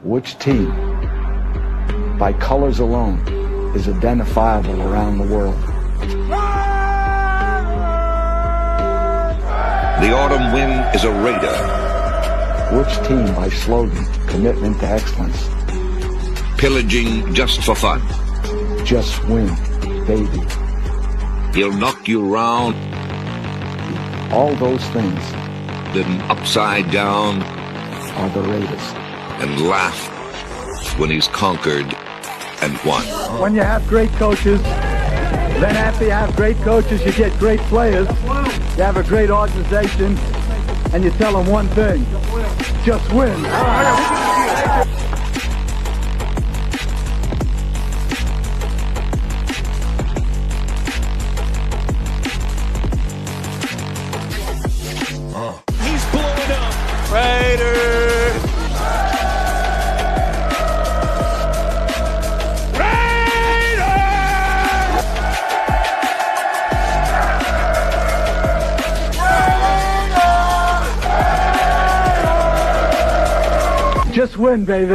Which team, by colors alone, is identifiable around the world? The autumn wind is a raider. Which team, by slogan, commitment to excellence? Pillaging just for fun. Just win, baby. He'll knock you round. All those things Then upside down are the Raiders. and laugh when he's conquered and won. When you have great coaches, then after you have great coaches, you get great players. You have a great organization, and you tell them one thing: just win. He's blowing up. Raiders! Just win, baby.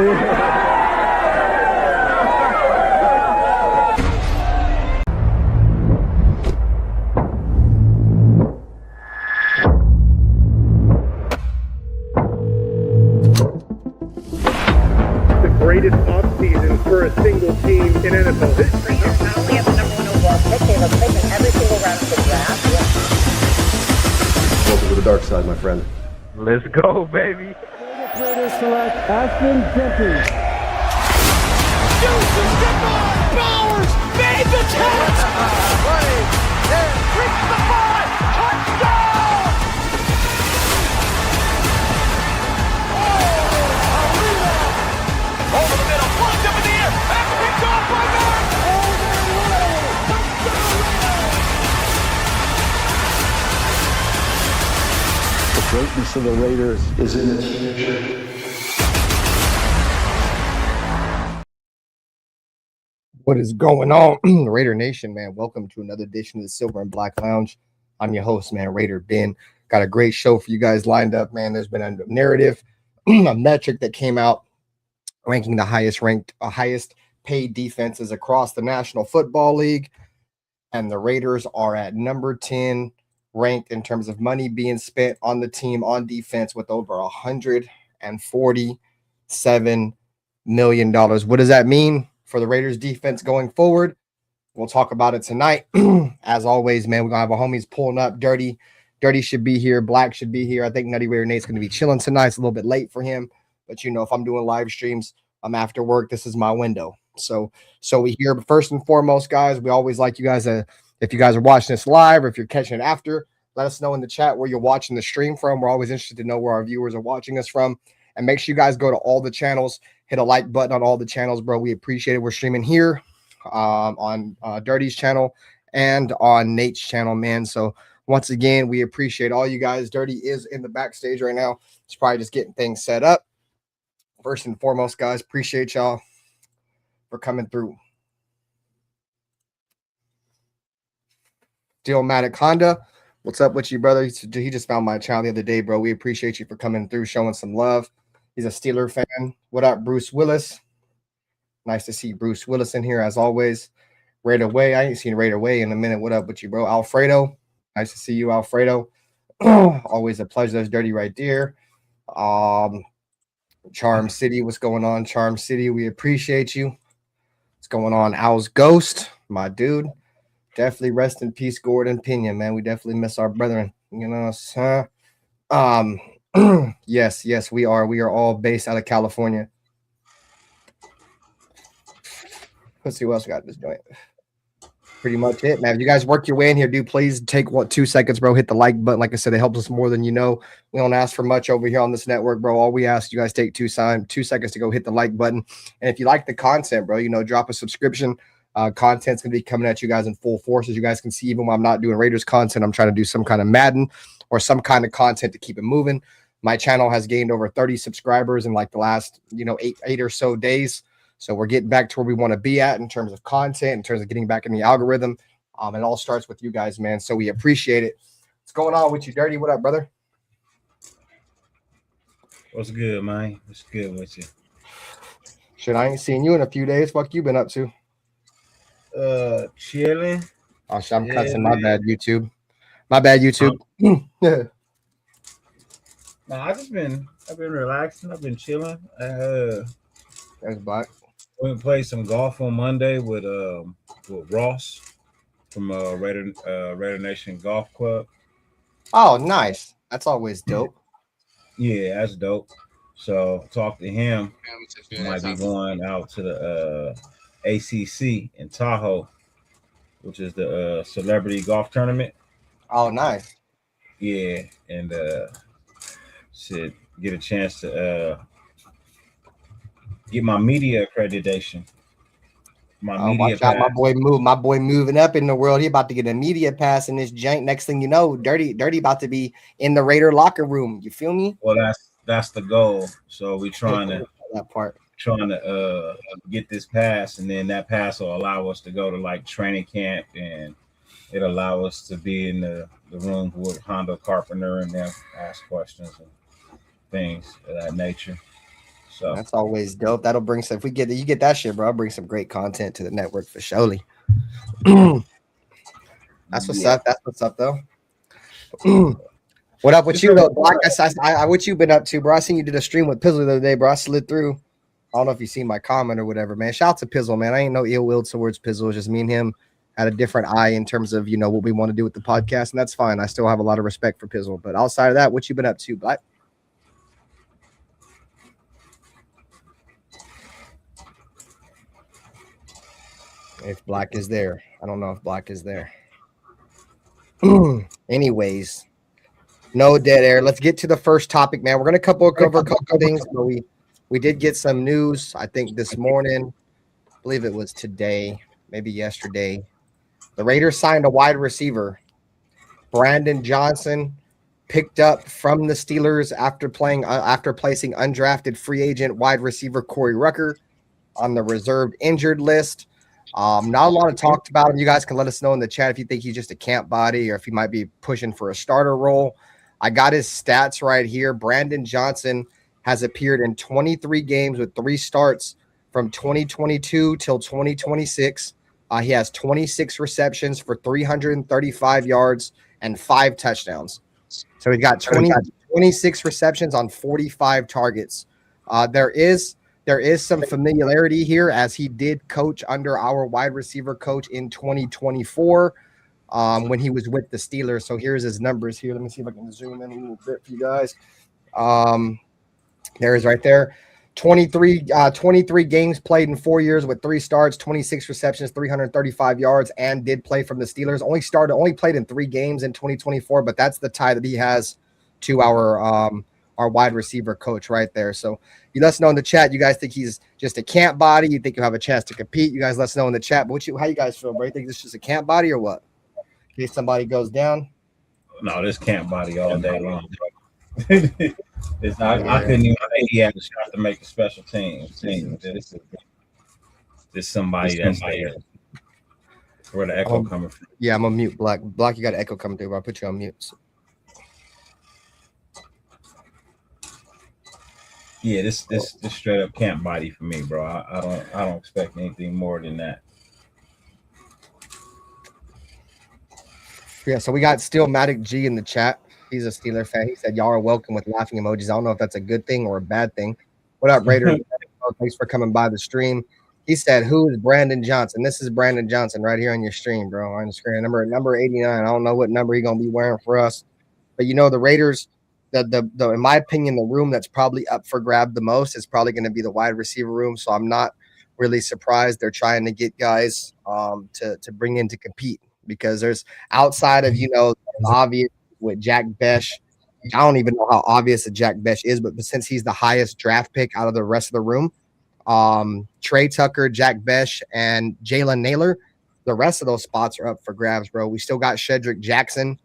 Greatest offseason for a single team in NFL history. Not only have the number one overall pick, they have a pick in every single round of the draft. Welcome to the dark side, my friend. Let's go, baby. Raiders select Ashton Jenkins. Houston, Bowers made the catch! Reached the 5! Touchdown! Over the middle, plugged up in the air, and picked off by Matt! The greatness of the Raiders is in its future. What is going on, Raider Nation, man? Welcome to another edition of the Silver and Black Lounge. I'm your host, man, Raider Ben. Got a great show for you guys lined up, man. There's been a narrative, a metric that came out ranking the highest paid defenses across the National Football League. And the Raiders are at number 10 ranked in terms of money being spent on the team on defense with over $147 million. What does that mean for the Raiders defense going forward? We'll talk about it tonight. As always, man, we're going to have our homies pulling up. Dirty should be here. Black should be here. I think Nutty Raider Nate's going to be chilling tonight. It's a little bit late for him. But, you know, if I'm doing live streams, I'm after work. This is my window. So we here. But first and foremost, guys, we always like you guys if you guys are watching this live or if you're catching it after, let us know in the chat where you're watching the stream from. We're always interested to know where our viewers are watching us from. And make sure you guys go to all the channels, hit a like button on all the channels, bro. We appreciate it. We're streaming here on Dirty's channel and on Nate's channel, man. So once again, we appreciate all you guys. Dirty is in the backstage right now. He's probably just getting things set up. First and foremost, guys, appreciate y'all for coming through. Dealmatic Honda, what's up with you, brother? He just found my channel the other day, bro. We appreciate you for coming through, showing some love. He's a Steeler fan. What up, Bruce Willis? Nice to see Bruce Willis in here, as always. Raider Way, I ain't seen Raider Way in a minute. What up with you, bro? Alfredo, nice to see you, Alfredo. Always a pleasure. That's Dirty right there. Charm City, what's going on? Charm City, we appreciate you. What's going on? Al's Ghost, my dude. Definitely rest in peace, Gordon Pinion, man. We definitely miss our brethren. You know, yes, we are. We are all based out of California. Let's see what else we got this joint. Pretty much it, man. If you guys work your way in here, dude, please take 2 seconds, bro. Hit the like button. Like I said, it helps us more than you know. We don't ask for much over here on this network, bro. All we ask you guys take 2 seconds to go hit the like button. And if you like the content, bro, you know, drop a subscription. Content's gonna be coming at you guys in full force. As you guys can see, even when I'm not doing Raiders content, I'm trying to do some kind of Madden or some kind of content to keep it moving. My channel has gained over 30 subscribers in like the last, you know, eight or so days. So we're getting back to where we want to be at in terms of content, in terms of getting back in the algorithm. It all starts with you guys, man. So we appreciate it. What's going on with you, Dirty? What up, brother? What's good, man? What's good with you? Shit, I ain't seen you in a few days. Fuck you been up to? Chilling. Oh shit, I'm cussing. My bad, YouTube. My bad, YouTube. No, I've been relaxing. I've been chilling. There's Black. Went and played some golf on Monday with Ross from Raider Nation Golf Club. Oh, nice. That's always dope. Yeah, that's dope. So talked to him. Might be going out to the ACC in Tahoe, which is the celebrity golf tournament. Oh, nice. Yeah, and should get a chance to get my media accreditation. Watch out, my boy moving up in the world. He about to get a media pass in this jank. Next thing you know, Dirty about to be in the Raider locker room. You feel me? Well, that's the goal. So we trying to get this pass, and then that pass will allow us to go to like training camp, and it'll allow us to be in the room with Hondo Carpenter and them ask questions and things of that nature. So that's always dope. That'll bring some. If you get that shit, bro, I'll bring some great content to the network for surely. That's what's up. That's what's up, though. What up with you, though? Black? What you been up to, bro? I seen you did a stream with Pizzle the other day, bro. I slid through. I don't know if you seen my comment or whatever, man. Shout out to Pizzle, man. I ain't no ill will towards Pizzle. It's just me and him had a different eye in terms of what we want to do with the podcast, and that's fine. I still have a lot of respect for Pizzle, but outside of that, what you been up to, Black? If Black is there. I don't know if Black is there. Anyways, no dead air. Let's get to the first topic, man. We're going to cover a couple things. But we did get some news, I think, this morning. I believe it was today, maybe yesterday. The Raiders signed a wide receiver. Brandon Johnson picked up from the Steelers after placing undrafted free agent wide receiver Corey Rucker on the reserved injured list. Not a lot of talked about him. You guys can let us know in the chat if you think he's just a camp body or if he might be pushing for a starter role. I got his stats right here. Brandon Johnson has appeared in 23 games with 3 starts from 2022 till 2026. He has 26 receptions for 335 yards and 5 touchdowns. So he's got 26 receptions on 45 targets. There is some familiarity here as he did coach under our wide receiver coach in 2024 when he was with the Steelers. So here's his numbers here. Let me see if I can zoom in a little bit for you guys. There is right there. 23 games played in 4 years with 3 starts, 26 receptions, 335 yards, and did play from the Steelers. Only played in 3 games in 2024, but that's the tie that he has to our wide receiver coach right there. So you let us know in the chat. You guys think he's just a camp body? You think he'll have a chance to compete? You guys let us know in the chat. But how you guys feel, bro? You think this is just a camp body or what? In case somebody goes down? No, this camp body all day long. I couldn't even think he had a shot to make a special team. This somebody that's there. Where the echo coming from? Yeah, I'm gonna mute Black. Black, you got an echo coming through, bro. I'll put you on mute. Yeah, this straight up camp body for me, bro. I don't expect anything more than that. Yeah, so we got Steelmatic G in the chat. He's a Steeler fan. He said, y'all are welcome with laughing emojis. I don't know if that's a good thing or a bad thing. What up, Raiders? Thanks for coming by the stream. He said, who is Brandon Johnson? This is Brandon Johnson right here on your stream, bro, on the screen. Number 89. I don't know what number he's going to be wearing for us. But, the Raiders, the in my opinion, the room that's probably up for grab the most is probably going to be the wide receiver room. So I'm not really surprised they're trying to get guys to bring in to compete because there's outside of, obvious with Jack Besh. I don't even know how obvious a Jack Besh is, but since he's the highest draft pick out of the rest of the room, Trey Tucker, Jack Besh, and Jalen Naylor, the rest of those spots are up for grabs, bro. We still got Shedrick Jackson,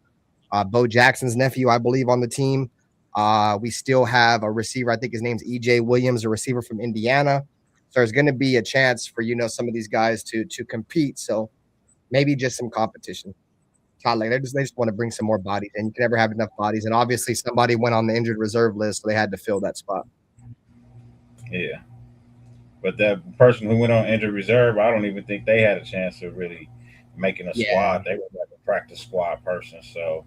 Bo Jackson's nephew, I believe, on the team. We still have a receiver. I think his name's EJ Williams, a receiver from Indiana. So there's going to be a chance for, some of these guys to compete. So maybe just some competition. Like they just want to bring some more bodies, and you can never have enough bodies. And obviously, somebody went on the injured reserve list, so they had to fill that spot. Yeah. But that person who went on injured reserve, I don't even think they had a chance of really making a Yeah. squad. They were like a practice squad person. So,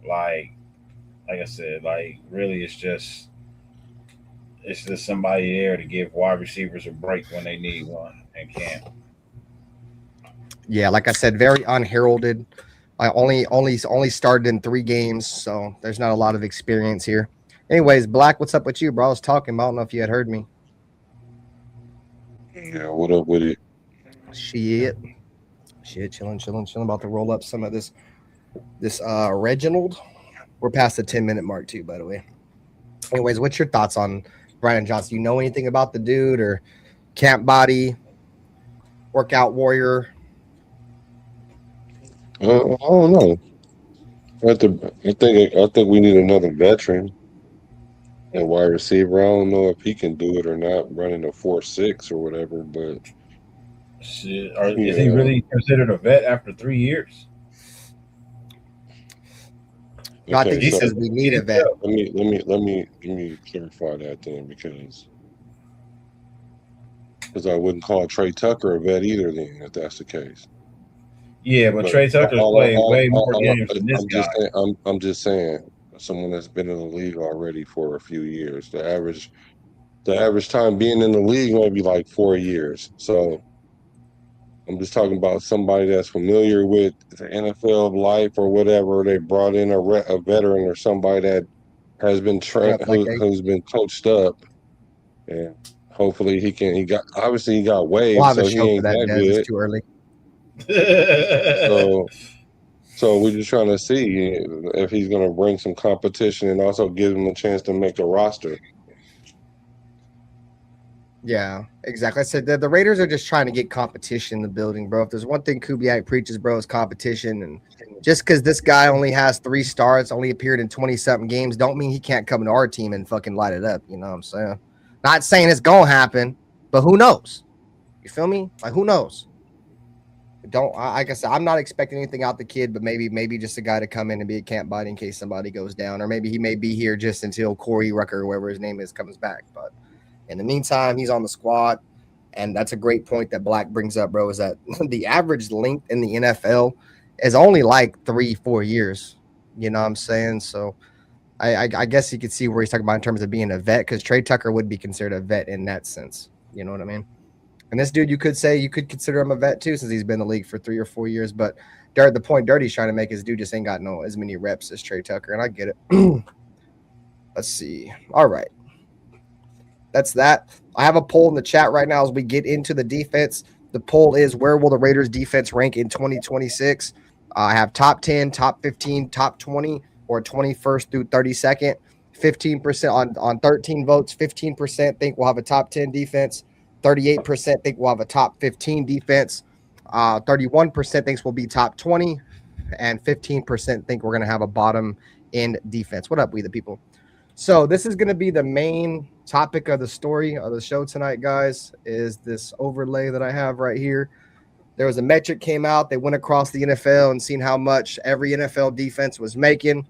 like, like I said, like really, it's just somebody there to give wide receivers a break when they need one and can't. Yeah, like I said, very unheralded. I only started in 3 games, so there's not a lot of experience here. Anyways, Black, what's up with you, bro? I was talking, but I don't know if you had heard me. Yeah, what up with it? Shit, chilling. About to roll up some of this Reginald. We're past the 10-minute mark too, by the way. Anyways, what's your thoughts on Brandon Johnson? You know anything about the dude or camp body, workout warrior? I don't know. I think we need another veteran and wide receiver. I don't know if he can do it or not, running a 4.6 or whatever. But Shit, is he really considered a vet after 3 years? No, I think he says we need a vet. Let me clarify that then, because I wouldn't call Trey Tucker a vet either. Then, if that's the case. Yeah, but Trey Tucker's played way more games than this guy. I'm just saying, someone that's been in the league already for a few years. The average time being in the league might be like 4 years. So I'm just talking about somebody that's familiar with the NFL life or whatever. They brought in a veteran or somebody that has been trained, who's been coached up, and hopefully he got waived, we'll have so a show he ain't for that, that Des. good. It's too early. So we're just trying to see if he's going to bring some competition and also give him a chance to make a roster. Yeah, exactly. I said the Raiders are just trying to get competition in the building, bro. If there's one thing Kubiak preaches, bro, is competition. And just because this guy only has 3 starts, only appeared in 20-something games, don't mean he can't come to our team and fucking light it up. You know what I'm saying? Not saying it's going to happen, but who knows? You feel me? Like, who knows? Like I said, I'm not expecting anything out the kid, but maybe just a guy to come in and be a camp body in case somebody goes down, or maybe he may be here just until Corey Rucker, whoever his name is, comes back. But in the meantime, he's on the squad, and that's a great point that Black brings up, bro, is that the average length in the NFL is only like 3-4 years. You know what I'm saying? So I guess you could see where he's talking about in terms of being a vet, because Trey Tucker would be considered a vet in that sense. You know what I mean? And this dude, you could consider him a vet too, since he's been in the league for 3 or 4 years. But the point Dirty's trying to make is dude just ain't got as many reps as Trey Tucker, and I get it. Let's see. All right. That's that. I have a poll in the chat right now as we get into the defense. The poll is, where will the Raiders defense rank in 2026? I have top 10, top 15, top 20, or 21st through 32nd. 15% on 13 votes. 15% think we'll have a top 10 defense. 38% think we'll have a top 15 defense. 31% thinks we'll be top 20. And 15% think we're going to have a bottom end defense. What up, we the people? So this is going to be the main topic of the story of the show tonight, guys, is this overlay that I have right here. There was a metric came out. They went across the NFL and seen how much every NFL defense was making.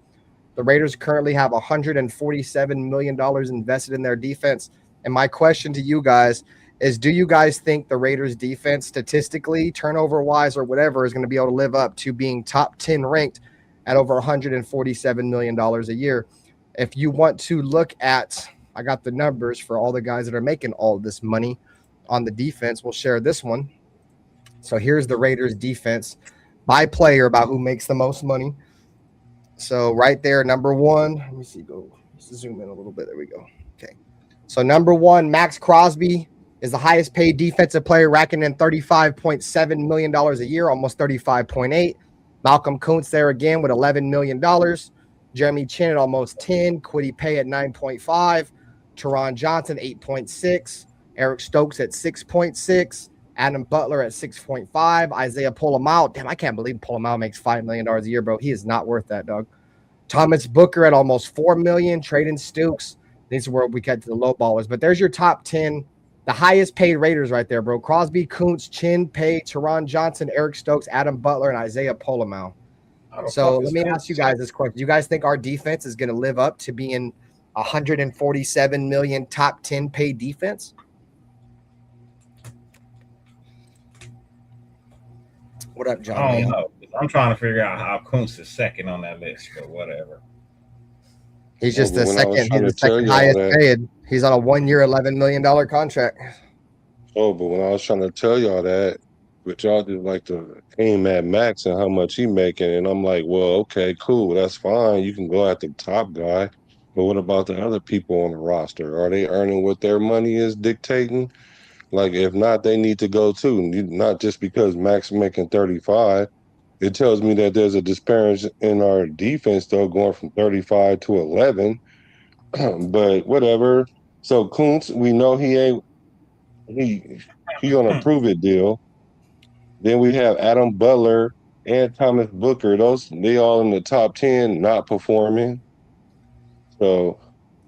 The Raiders currently have $147 million invested in their defense. And my question to you guys is, do you guys think the Raiders defense statistically, turnover-wise or whatever, is going to be able to live up to being top 10 ranked at over $147 million a year? If you want to look at, I got the numbers for all the guys that are making all this money on the defense. We'll share this one. So here's the Raiders defense by player about who makes the most money. So right there, number one, let me see, let's zoom in a little bit. There we go. Okay. So number one, Maxx Crosby is the highest paid defensive player, racking in $35.7 million a year, almost 35.8. Malcolm Kuntz there again with $11 million. Jeremy Chin at almost 10. Kwity Paye at 9.5. Teron Johnson, 8.6. Eric Stokes at 6.6. Adam Butler at 6.5. Isaiah Polamau. Damn, I can't believe Polamau makes $5 million a year, bro. He is not worth that, dog. Thomas Booker at almost $4 million. Traden Stukes. These are where we get to the low ballers. But there's your top 10. The highest paid Raiders right there, bro. Crosby, Kuntz, Chin, Paye, Teron Johnson, Eric Stokes, Adam Butler, and Isaiah Polamau. So let me ask you guys this question. Do you guys think our defense is going to live up to being $147 million top 10 paid defense? What up, John? I don't know. I'm trying to figure out how Kuntz is second on that list, but whatever. He's just the When I was second. trying He's to the tell second y'all highest that, paid. He's on a 1 year, $11 million contract. but when I was trying to tell y'all that, but y'all just like to aim at Max and how much he making, and I'm like, well, okay, cool, that's fine. You can go at the top guy, but what about the other people on the roster? Are they earning what their money is dictating? Like, if not, they need to go too. Not just because Max making 35. It tells me that there's a disparity in our defense, though, going from 35 to 11. But whatever. So Kuntz, we know he on a prove it deal. Then we have Adam Butler and Thomas Booker. They all in the top 10, not performing. So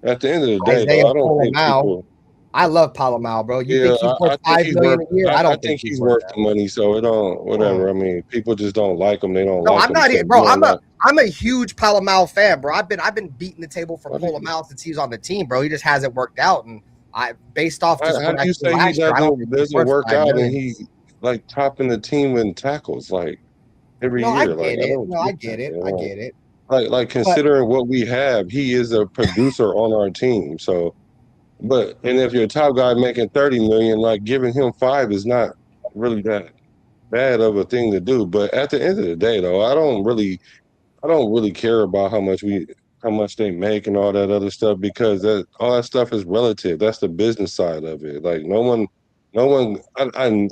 at the end of the day, Isaiah though, I don't think Polamau. people. I love Palomau, bro. You Yeah, think he's I worth think $5 he's million worth. a year? I I don't think think he's he's worth worth that. the money. So it don't. Whatever. I mean, people just don't like him. They don't No, like I'm him. not, So bro. you know, I'm a huge Palomau fan, bro. I've been beating the table for Palomau since he was on the team, bro. He just hasn't worked out, and based off just How what do I you see say he last year, I don't think he's doesn't worth work $5 out and million. he like topping the team in tackles like every No, I year? Like get I it. don't No, I get get that. it. You I know? get it. Like But considering what we have, he is a producer on our team. So, and if your top guy making 30 million, like giving him 5 is not really that bad of a thing to do. But at the end of the day, though, I don't really care about how much they make and all that other stuff because all that stuff is relative. That's the business side of it. Like no one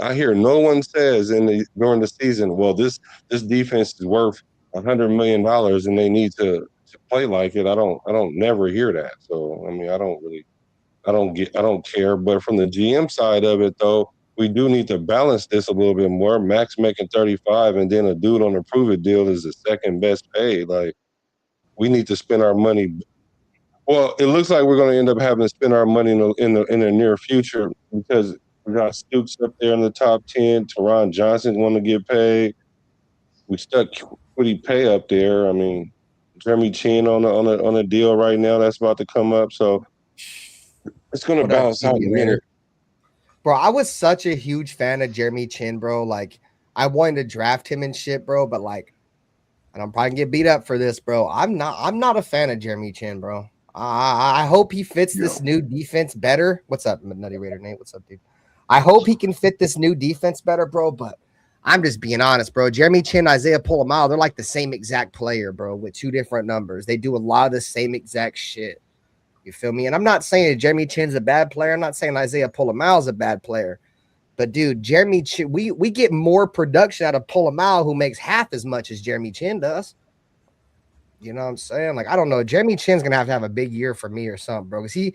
I hear no one says during the season, well, this defense is worth $100 million and they need to play like it. I don't never hear that. So I mean I don't care. But from the GM side of it though, we do need to balance this a little bit more. Max making 35 and then a dude on a prove it deal is the second best paid. Like we need to spend our money. Well, it looks like we're going to end up having to spend our money in the near future because we got Stooks up there in the top 10. Teron Johnson want to get paid. We stuck Quiddy Pay up there. I mean, Jeremy Chin on a deal right now that's about to come up. So it's going to what up, balance out in a minute. bro? I was such a huge fan of Jeremy Chin, bro. Like I wanted to draft him and shit, bro. But like, and I'm probably gonna get beat up for this, bro. I'm not a fan of Jeremy Chin, bro. I hope he fits this new defense better. What's up, Nutty Raider Nate? What's up, dude? I hope he can fit this new defense better, bro. But I'm just being honest, bro. Jeremy Chin, Isaiah Polamau, they're like the same exact player, bro, with two different numbers. They do a lot of the same exact shit. You feel me? And I'm not saying Jeremy Chin's a bad player. I'm not saying Isaiah Polamau's a bad player. But dude, Jeremy Chin, we get more production out of Polamau, who makes half as much as Jeremy Chin does. You know what I'm saying? Like, I don't know. Jeremy Chin's gonna have a big year for me or something, bro. Because he,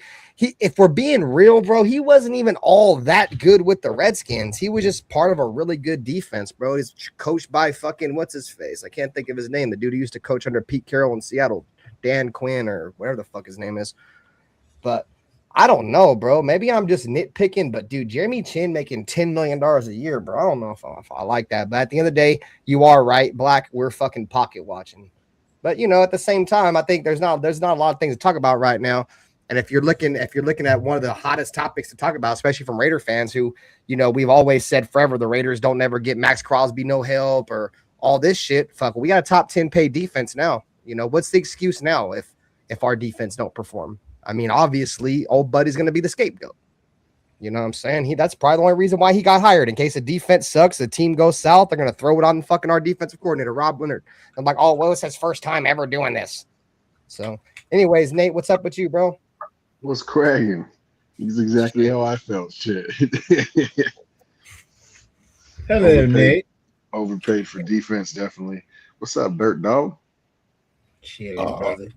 if we're being real, bro, he wasn't even all that good with the Redskins. He was just part of a really good defense, bro. He's coached by fucking what's his face? I can't think of his name. The dude who used to coach under Pete Carroll in Seattle, Dan Quinn or whatever the fuck his name is. But I don't know, bro. Maybe I'm just nitpicking, but dude, Jeremy Chin making $10 million a year, bro. I don't know if I like that. But at the end of the day, you are right, Black. We're fucking pocket watching. But you know, at the same time, I think there's not a lot of things to talk about right now. And if you're looking at one of the hottest topics to talk about, especially from Raider fans who, you know, we've always said forever the Raiders don't never get Maxx Crosby no help or all this shit. Fuck, we got a top 10 paid defense now. You know, what's the excuse now if our defense don't perform? I mean, obviously, old buddy's going to be the scapegoat. You know what I'm saying? That's probably the only reason why he got hired. In case the defense sucks, the team goes south, they're going to throw it on fucking our defensive coordinator, Rob Leonard. I'm like, oh, well, it's his first time ever doing this. So, anyways, Nate, what's up with you, bro? What's cracking? He's exactly how I felt. Shit. Hello, Nate. Overpaid for defense, definitely. What's up, Dirt Dog? Chilling, brother.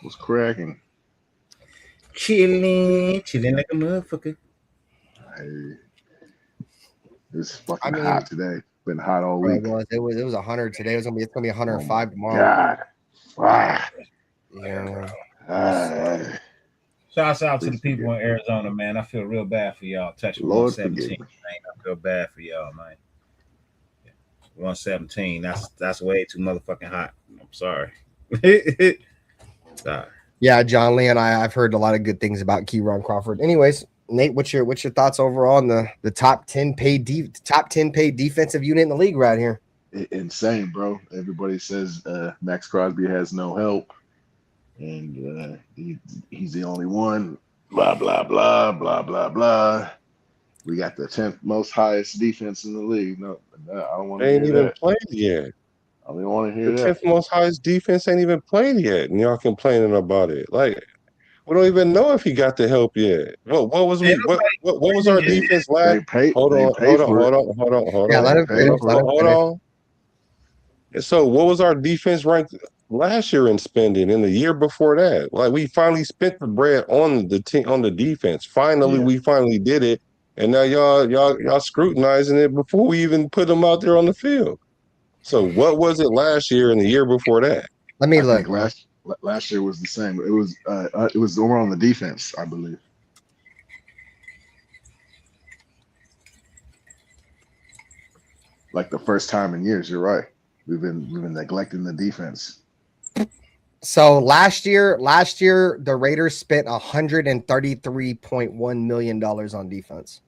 What's cracking? Chilling like a motherfucker. Hey, it's fucking hot today. Been hot all week. It was 100 today. It's gonna be 105 tomorrow. God. Wow. Yeah. Shouts out to the people in Arizona, man. I feel real bad for y'all. Touching 117. I feel bad for y'all, man. 117. That's way too motherfucking hot. I'm sorry. Sorry. Yeah, John Lee and I've heard a lot of good things about Keyron Crawford. Anyways, Nate, what's your thoughts overall on the top 10 paid defensive unit in the league right here? Insane, bro. Everybody says Maxx Crosby has no help, and he's the only one. Blah blah blah blah blah blah. We got the 10th most highest defense in the league. No, I don't want to They ain't hear even that. played yet. I don't want to hear The that. 10th most highest defense ain't even played yet, and y'all complaining about it. Like, we don't even know if he got the help yet. What was our defense last? They pay. Hold They on, pay hold on, for hold it. on, hold on, hold Yeah, on. let him Pay finish. for Let him Hold finish. on. So, what was our defense ranked last year in spending, and the year before that? Like, we finally spent the bread on the team, on the defense. Finally, Yeah. we finally did it, and now y'all scrutinizing it before we even put them out there on the field. So, what was it last year and the year before that? Let me I look, think bro. last year was the same. It was over on the defense, I believe. Like the first time in years. You're right. We've been neglecting the defense. So last year, the Raiders spent $133.1 million on defense.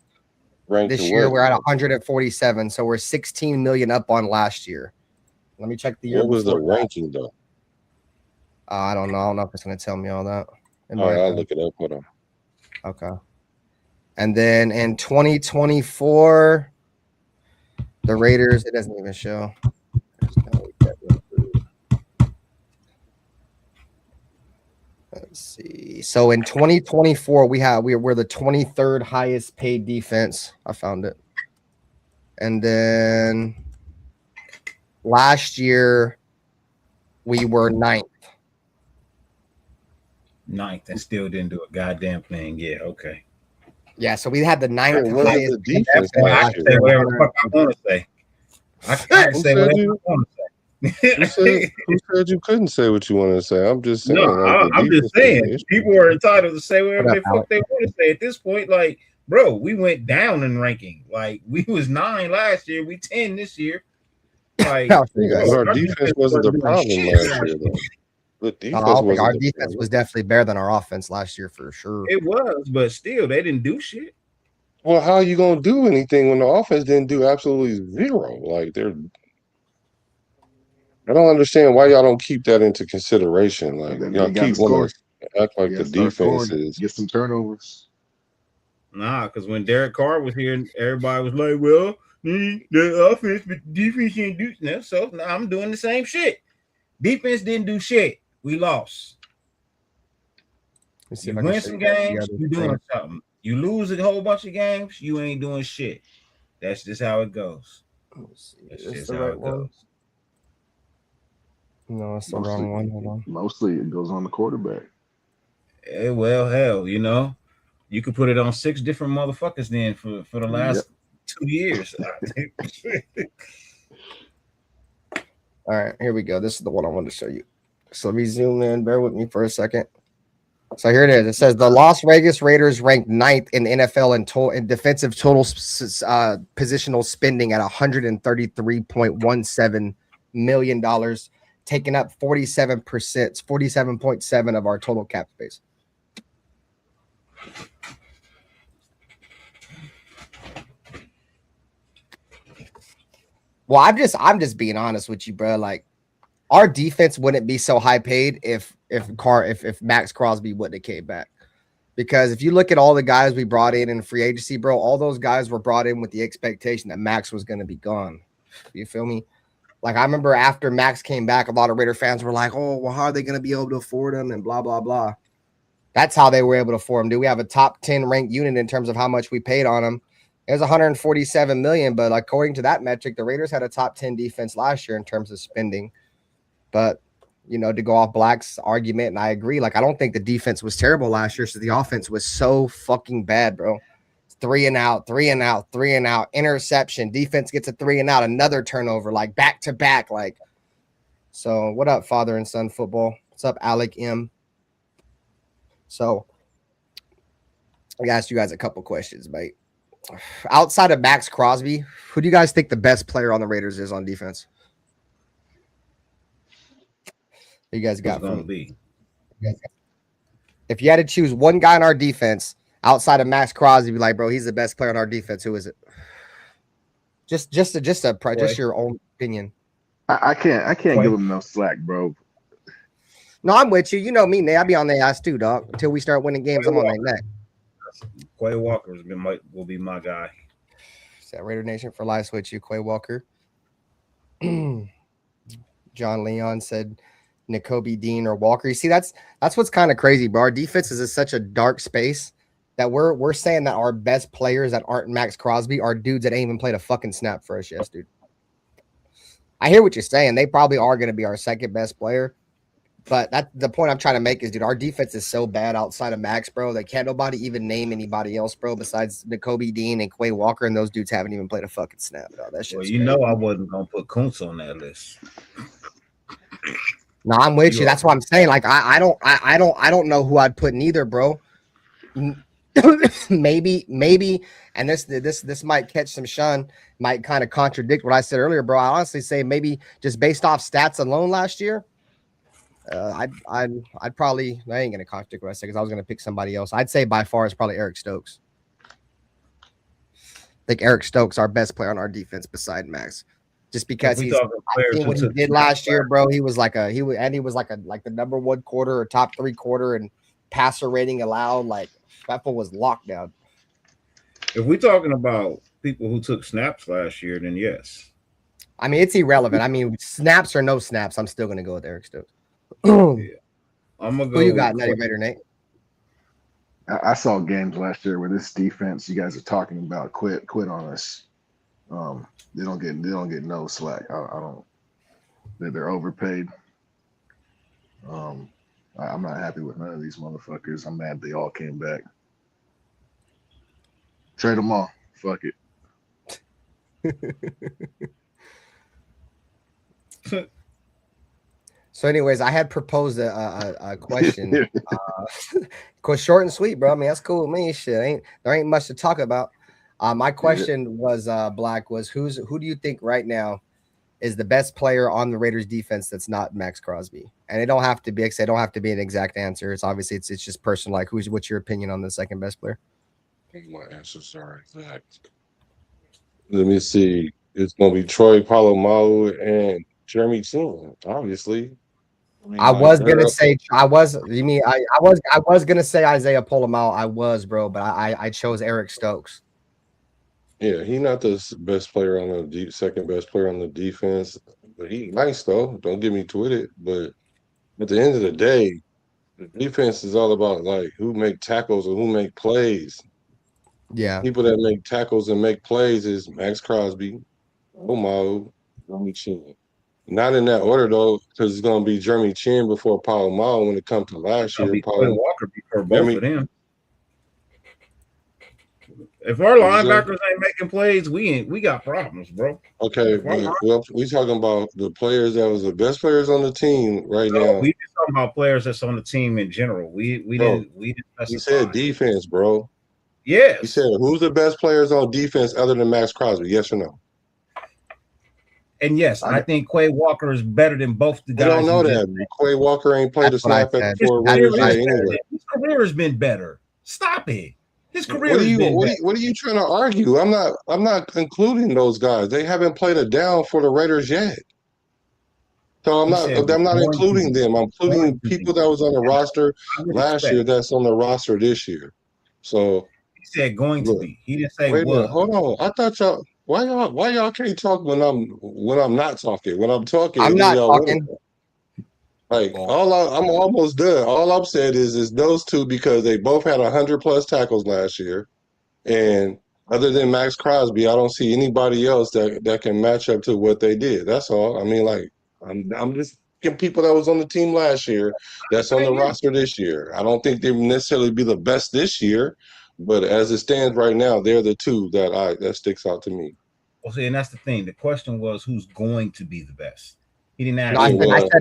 Ranked This to year what? we're at 147, so we're 16 million up on last year. Let me check the year What was the before that. ranking though? I don't know. I don't know if it's going to tell me all that. All right, I'll look it up. Hold on. Okay. And then in 2024, the Raiders, it doesn't even show. Let's see. So in 2024, we're the 23rd highest paid defense. I found it. And then last year we were ninth. Ninth, and still didn't do a goddamn thing. Yeah, okay. Yeah, so we had the ninth Wait, what highest. was the defense I last can year? say whatever the fuck I want to say. I can Who say said whatever you? I want to say. Who said you couldn't say what you want to say? I'm just saying. No, Like, the I'm just defense was the saying. issue. People are entitled to say whatever What the up, fuck Alex? they want to say at this point. Like, bro, we went down in ranking. Like, we was 9 last year. We 10 this year. Like, I'll show you guys. But our defense wasn't the doing problem shit last last year, though. The I defense don't think wasn't our the defense problem. was definitely better than our offense last year for sure. It was, but still, they didn't do shit. Well, how are you gonna do anything when the offense didn't do absolutely zero? Like, I don't understand why y'all don't keep that into consideration. Like, They y'all got to keep wanting score. to act like You the got to start defense scoring. is. Get some turnovers. Nah, because when Derek Carr was here, everybody was like, well, the offense, but defense didn't do that. So now I'm doing the same shit. Defense didn't do shit. We lost. You win some games, you doing something. You lose a whole bunch of games, you ain't doing shit. That's just how it goes. That's just how it goes. No, it's the wrong one. Hold on. Mostly it goes on the quarterback. Well, hell, you know, you could put it on 6 different motherfuckers then for the last 2 years. All right, here we go. This is the one I wanted to show you. So let me zoom in. Bear with me for a second. So here it is. It says the Las Vegas Raiders ranked 9th in the NFL in defensive total positional spending at $133.17 million, taking up 47.7% of our total cap space. Well, I'm just being honest with you, bro. Like, our defense wouldn't be so high paid if Maxx Crosby wouldn't have came back. Because if you look at all the guys we brought in free agency, bro, all those guys were brought in with the expectation that Maxx was going to be gone. You feel me? Like, I remember after Maxx came back, a lot of Raider fans were like, oh, well, how are they going to be able to afford him and blah, blah, blah. That's how they were able to afford him. Do we have a top 10 ranked unit in terms of how much we paid on him? It was $147 million, but according to that metric, the Raiders had a top 10 defense last year in terms of spending. But, you know, to go off Black's argument, and I agree, like, I don't think the defense was terrible last year, so the offense was so fucking bad, bro. 3 and out, interception, defense gets a 3 and out, another turnover, like back to back, like. So what up, father and son football? What's up, Alec M? So I asked you guys a couple questions, mate. Outside of Maxx Crosby, who do you guys think the best player on the Raiders is on defense? You guys got going to be. If you had to choose one guy on our defense outside of Maxx Crosby, be like, bro, he's the best player on our defense. Who is it? Just your own opinion. I can't give him no slack, bro. No, I'm with you. You know me, Nate. I be on their ass too, dog. Until we start winning games, I'm on their neck. Quay Walker will be my guy. Is that Raider Nation for life with you, Quay Walker? John Leon said Nakobe Dean or Walker. You see, that's what's kind of crazy, bro. Our defense is in such a dark space that we're saying that our best players that aren't Maxx Crosby are dudes that ain't even played a fucking snap for us. Yes, dude. I hear what you're saying. They probably are going to be our second best player. But the point I'm trying to make is, dude, our defense is so bad outside of Max, bro. That can't nobody even name anybody else, bro, besides Nakobe Dean and Quay Walker, and those dudes haven't even played a fucking snap, bro. That shit's crazy. I wasn't gonna put Kuntz on that list. No, I'm with you. That's what I'm saying. Like, I don't know who I'd put neither, bro. maybe, and this might catch some shun, might kind of contradict what I said earlier, bro. I honestly say maybe just based off stats alone last year. I'd probably, I ain't gonna contradict what I said because I was gonna pick somebody else. I'd say by far it's probably Eric Stokes. I think Eric Stokes our best player on our defense beside Max, just because I think what he did last year, bro. He was like the number one quarter or top 3 quarter and passer rating allowed. Like that one was locked down. If we're talking about people who took snaps last year, then yes. I mean, it's irrelevant. I mean, snaps or no snaps, I'm still gonna go with Eric Stokes. Yeah. I'm gonna go. Who you got, Nutty Raider Nate? I saw games last year where this defense you guys are talking about quit on us. They don't get no slack. I don't. They're overpaid. I'm not happy with none of these motherfuckers. I'm mad they all came back. Trade them all. Fuck it. So, anyways, I had proposed a question. Short and sweet, bro. I mean, that's cool with me. Shit, there ain't much to talk about. My question was Black was who do you think right now is the best player on the Raiders defense that's not Maxx Crosby? And it don't have to be. It don't have to be an exact answer. It's obviously it's just personal. Like, what's your opinion on the second best player? My answers are exact. Let me see. It's gonna be Troy Polamalu and Jeremy Chin, obviously. I was gonna say Isaiah Polamalu. I was, bro, but I chose Eric Stokes. Yeah, he's not the best player on the second best player on the defense, but he's nice though. Don't get me twisted. But at the end of the day, the defense is all about like who make tackles or who make plays. Yeah, people that make tackles and make plays is Maxx Crosby, Polamalu, Jeremy Chin. Not in that order though, because it's gonna be Jeremy Chin before Polamalu when it comes to last year. Walker before both of them. If our linebackers ain't making plays, we got problems, bro. Okay, well, we talking about the players that was the best players on the team right now. We just talking about players that's on the team in general. We didn't. You said defense, bro. Yes. You said who's the best players on defense other than Maxx Crosby? Yes or no? And yes, I think Quay Walker is better than both the guys. I don't know that. Quay Walker ain't played a snap at the Raiders yet anyway. His career has been better. Stop it. His career what are you trying to argue? I'm not including those guys. They haven't played a down for the Raiders yet. So I'm not including them. I'm including people that was on the roster last year that's on the roster this year. So he said going to be. He didn't say wait what. A minute, hold on. I thought y'all why y'all can't talk when I'm not talking? When I'm talking, I'm not talking. Like I'm almost done. All I'm saying is those two because they both had 100+ tackles last year, and other than Maxx Crosby, I don't see anybody else that can match up to what they did. That's all. I mean, like I'm just getting people that was on the team last year that's on the roster this year. I don't think they will necessarily be the best this year, but as it stands right now, they're the two that sticks out to me. Well, see, and that's the thing. The question was who's going to be the best. He didn't ask.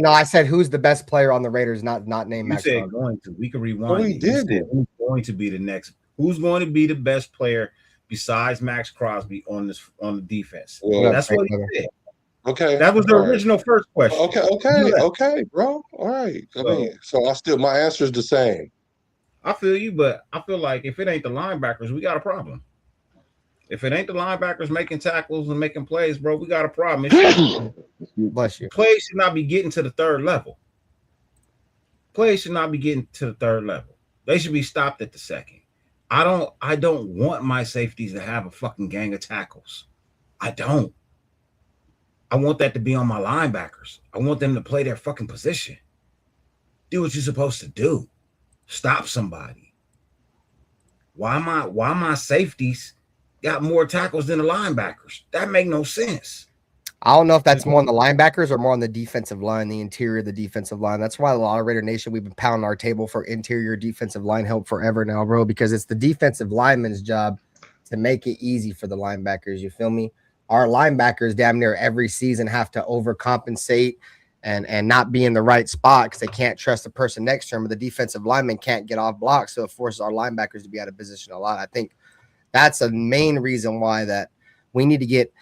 I said who's the best player on the Raiders, not named Maxx. You said going to. We could rewind. Oh, he did. Who's going to be the next? Who's going to be the best player besides Maxx Crosby on the defense? Well, that's what he said. Okay, that was the original first question. Okay, bro. All right. So my answer is the same. I feel you, but I feel like if it ain't the linebackers, we got a problem. If it ain't the linebackers making tackles and making plays, bro, we got a problem. Bless you. Plays should not be getting to the third level. Plays should not be getting to the third level. They should be stopped at the second. I don't want my safeties to have a fucking gang of tackles. I don't. I want that to be on my linebackers. I want them to play their fucking position. Do what you're supposed to do. Stop somebody. Why my safeties got more tackles than the linebackers? That make no sense. I don't know if that's more on the linebackers or more on the defensive line, the interior of the defensive line. That's why a lot of Raider Nation, we've been pounding our table for interior defensive line help forever now, bro, because it's the defensive lineman's job to make it easy for the linebackers. You feel me? Our linebackers damn near every season have to overcompensate and not be in the right spot because they can't trust the person next to them, but the defensive lineman can't get off blocks, so it forces our linebackers to be out of position a lot. I think that's a main reason why that we need to get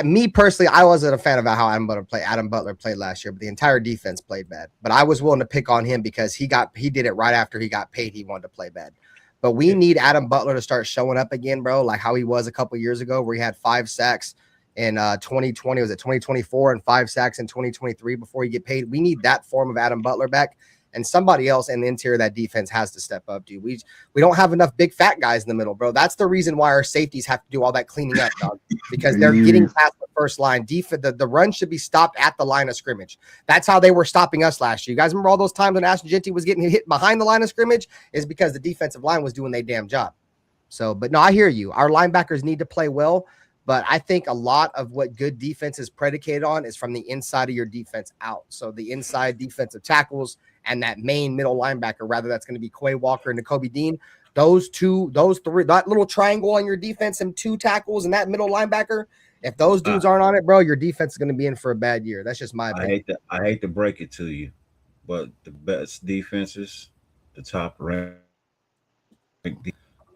me personally, I wasn't a fan of how Adam Butler played last year, but the entire defense played bad. But I was willing to pick on him because he did it right after he got paid. He wanted to play bad. But we need Adam Butler to start showing up again, bro, like how he was a couple years ago where he had 5 sacks in 2020. Was it 2024 and 5 sacks in 2023 before he get paid? We need that form of Adam Butler back. And somebody else in the interior of that defense has to step up, dude. We don't have enough big fat guys in the middle, bro. That's the reason why our safeties have to do all that cleaning up, dog, because they're getting past the first line. The run should be stopped at the line of scrimmage. That's how they were stopping us last year. You guys remember all those times when Ashton Genty was getting hit behind the line of scrimmage? Is because the defensive line was doing their damn job. So, but no, I hear you. Our linebackers need to play well. But I think a lot of what good defense is predicated on is from the inside of your defense out. So the inside defensive tackles and that main middle linebacker, rather that's going to be Quay Walker and Nakobe Dean. Those three, that little triangle on your defense and 2 tackles and that middle linebacker, if those dudes aren't on it, bro, your defense is going to be in for a bad year. That's just my opinion. I hate to break it to you, but the best defenses, the top ranked,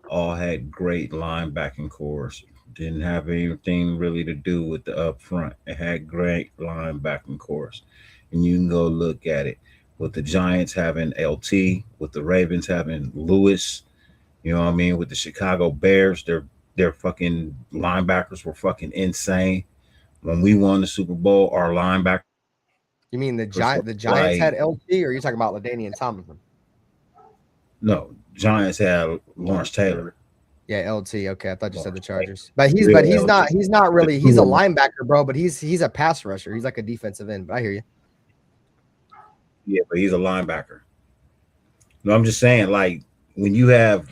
all had great linebacking cores. Didn't have anything really to do with the up front. It had great linebacking cores. And you can go look at it. With the Giants having LT, with the Ravens having Lewis, you know what I mean? With the Chicago Bears, their fucking linebackers were fucking insane. When we won the Super Bowl, our linebackers. You mean the Giants had LT, or are you talking about LaDainian Tomlinson? No, Giants had Lawrence Taylor. Yeah, LT. Okay, I thought you said the Chargers, but he's not really. He's a linebacker, bro. But he's a pass rusher. He's like a defensive end. But I hear you. Yeah, but he's a linebacker. No, I'm just saying, like when you have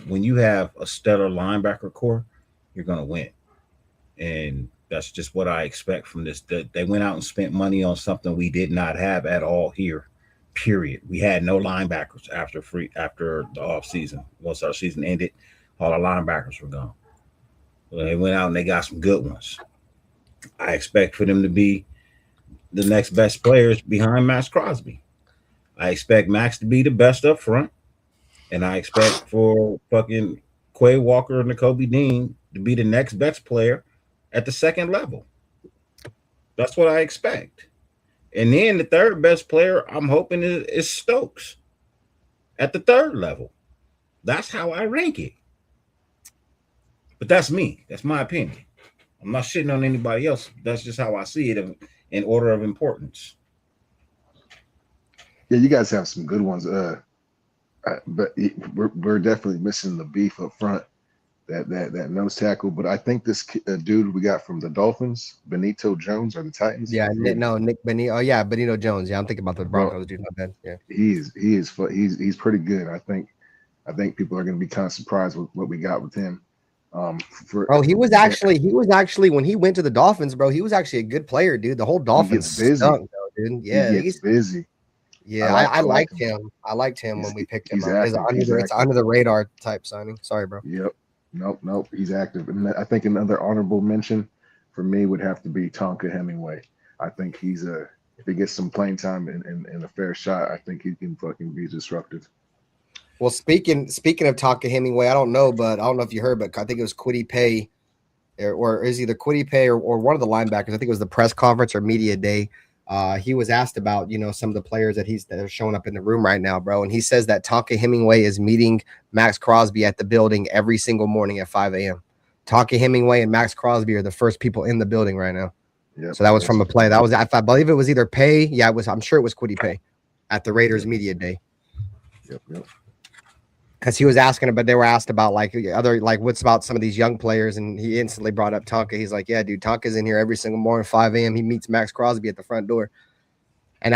a stellar linebacker core, you're gonna win, and that's just what I expect from this. They went out and spent money on something we did not have at all here. Period. We had no linebackers after the off season. Once our season ended, all our linebackers were gone. So they went out and they got some good ones. I expect for them to be the next best players behind Maxx Crosby. I expect Max to be the best up front, and I expect for fucking Quay Walker and Nakobe Dean to be the next best player at the second level. That's what I expect. And then the third best player, I'm hoping is Stokes at the third level. That's how I rank it. But that's me. That's my opinion. I'm not shitting on anybody else. That's just how I see it in order of importance. Yeah, you guys have some good ones. But we're definitely missing the beef up front, that nose tackle. But I think this dude we got from the Dolphins, Benito Jones, or the Titans. Yeah, Nick Benito. Oh yeah, Benito Jones. Yeah, I'm thinking about the Broncos dude. Not bad. Yeah, he's pretty good. I think people are going to be kind of surprised with what we got with him. He was actually when he went to the Dolphins, bro. He was actually a good player, dude. The whole Dolphins stunk, though, dude. Yeah, he's busy. Yeah, I liked him. I liked him when we picked him up. It's under the radar type signing. Sorry, bro. Yep. Nope. He's active. And I think another honorable mention for me would have to be Tonka Hemingway. I think he's if he gets some playing time and a fair shot, I think he can fucking be disruptive. Well, speaking of Tonka Hemingway, I don't know if you heard, but I think it was Kwity Paye, or is either Kwity Paye or one of the linebackers. I think it was the press conference or media day. He was asked about, some of the players that are showing up in the room right now, bro. And he says that Tonka Hemingway is meeting Maxx Crosby at the building every single morning at 5 a.m. Tonka Hemingway and Maxx Crosby are the first people in the building right now. Yep, so that was from a play. That was, I believe it was either Pay. Yeah, it was. I'm sure it was Quiddy Pay at the Raiders media day. Yep. Because he was asking, but they were asked about what's about some of these young players, and he instantly brought up Tonka. He's like, yeah, dude, Tonka's in here every single morning, 5 a.m. He meets Maxx Crosby at the front door. And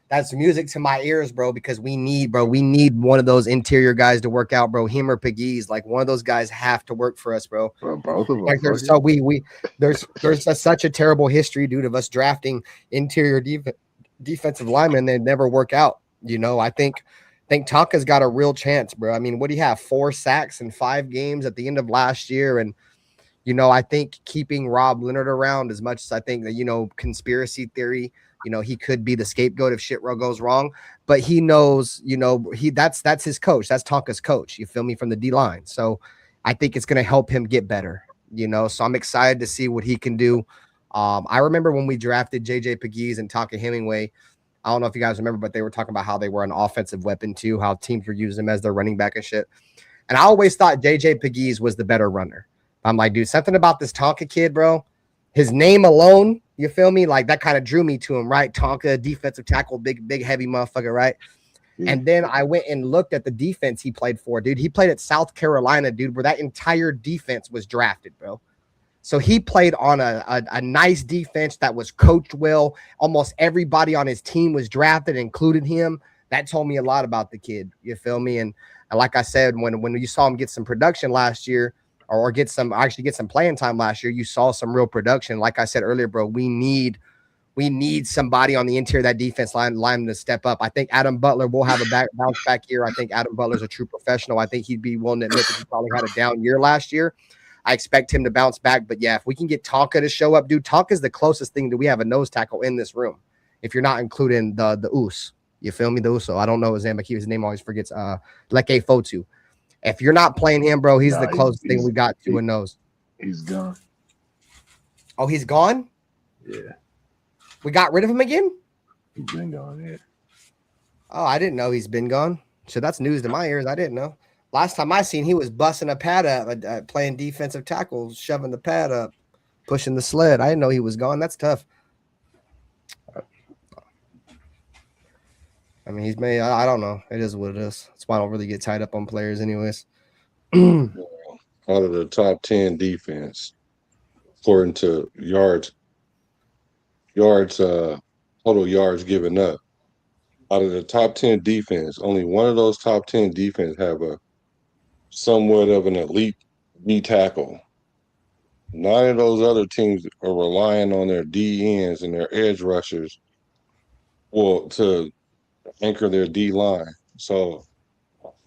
that's music to my ears, bro, because we need one of those interior guys to work out, bro. Him or Pegues, like one of those guys have to work for us, bro. Both of us. There's such a terrible history, dude, of us drafting interior defensive linemen that never work out. I think Tonka's got a real chance, bro. I mean, what do you have? 4 sacks in 5 games at the end of last year. And, I think keeping Rob Leonard around, as much as I think that, conspiracy theory, he could be the scapegoat if shit goes wrong, but he knows, that's his coach. That's Tonka's coach. You feel me, from the D line. So I think it's going to help him get better, so I'm excited to see what he can do. I remember when we drafted JJ Pegues and Tonka Hemingway, I don't know if you guys remember, but they were talking about how they were an offensive weapon too, how teams were using them as their running back and shit. And I always thought JJ Pegues was the better runner. I'm like, dude, something about this Tonka kid, bro. His name alone, you feel me? Like that kind of drew me to him, right? Tonka, defensive tackle, big, heavy motherfucker, right? Yeah. And then I went and looked at the defense he played for, dude. He played at South Carolina, dude, where that entire defense was drafted, bro. So he played on a nice defense that was coached well. Almost everybody on his team was drafted, including him. That told me a lot about the kid. You feel me? And like I said, when you saw him get some production last year, or get some playing time last year, you saw some real production. Like I said earlier, bro, we need somebody on the interior of that defense line to step up. I think Adam Butler will have a bounce back year. I think Adam Butler's a true professional. I think he'd be willing to admit that he probably had a down year last year. I expect him to bounce back. But yeah, if we can get Tonka to show up, dude, Tonka's the closest thing that we have a nose tackle in this room. If you're not including the Us, you feel me? The Uso. I don't know his name, but his name always forgets. Leke Fotu. If you're not playing him, bro, he's the closest thing we got to a nose. He's gone. Oh, he's gone? Yeah. We got rid of him again? He's been gone, yeah. Oh, I didn't know he's been gone. So that's news to my ears. I didn't know. Last time I seen, he was busting a pad up, playing defensive tackle, shoving the pad up, pushing the sled. I didn't know he was gone. That's tough. I mean, he's made. I don't know. It is what it is. That's why I don't really get tied up on players, anyways. Out of the top 10 defense, according to total yards given up. Out of the top 10 defense, only one of those top 10 defense have a somewhat of an elite D tackle. 9 of those other teams are relying on their D ends and their edge rushers to anchor their D line. So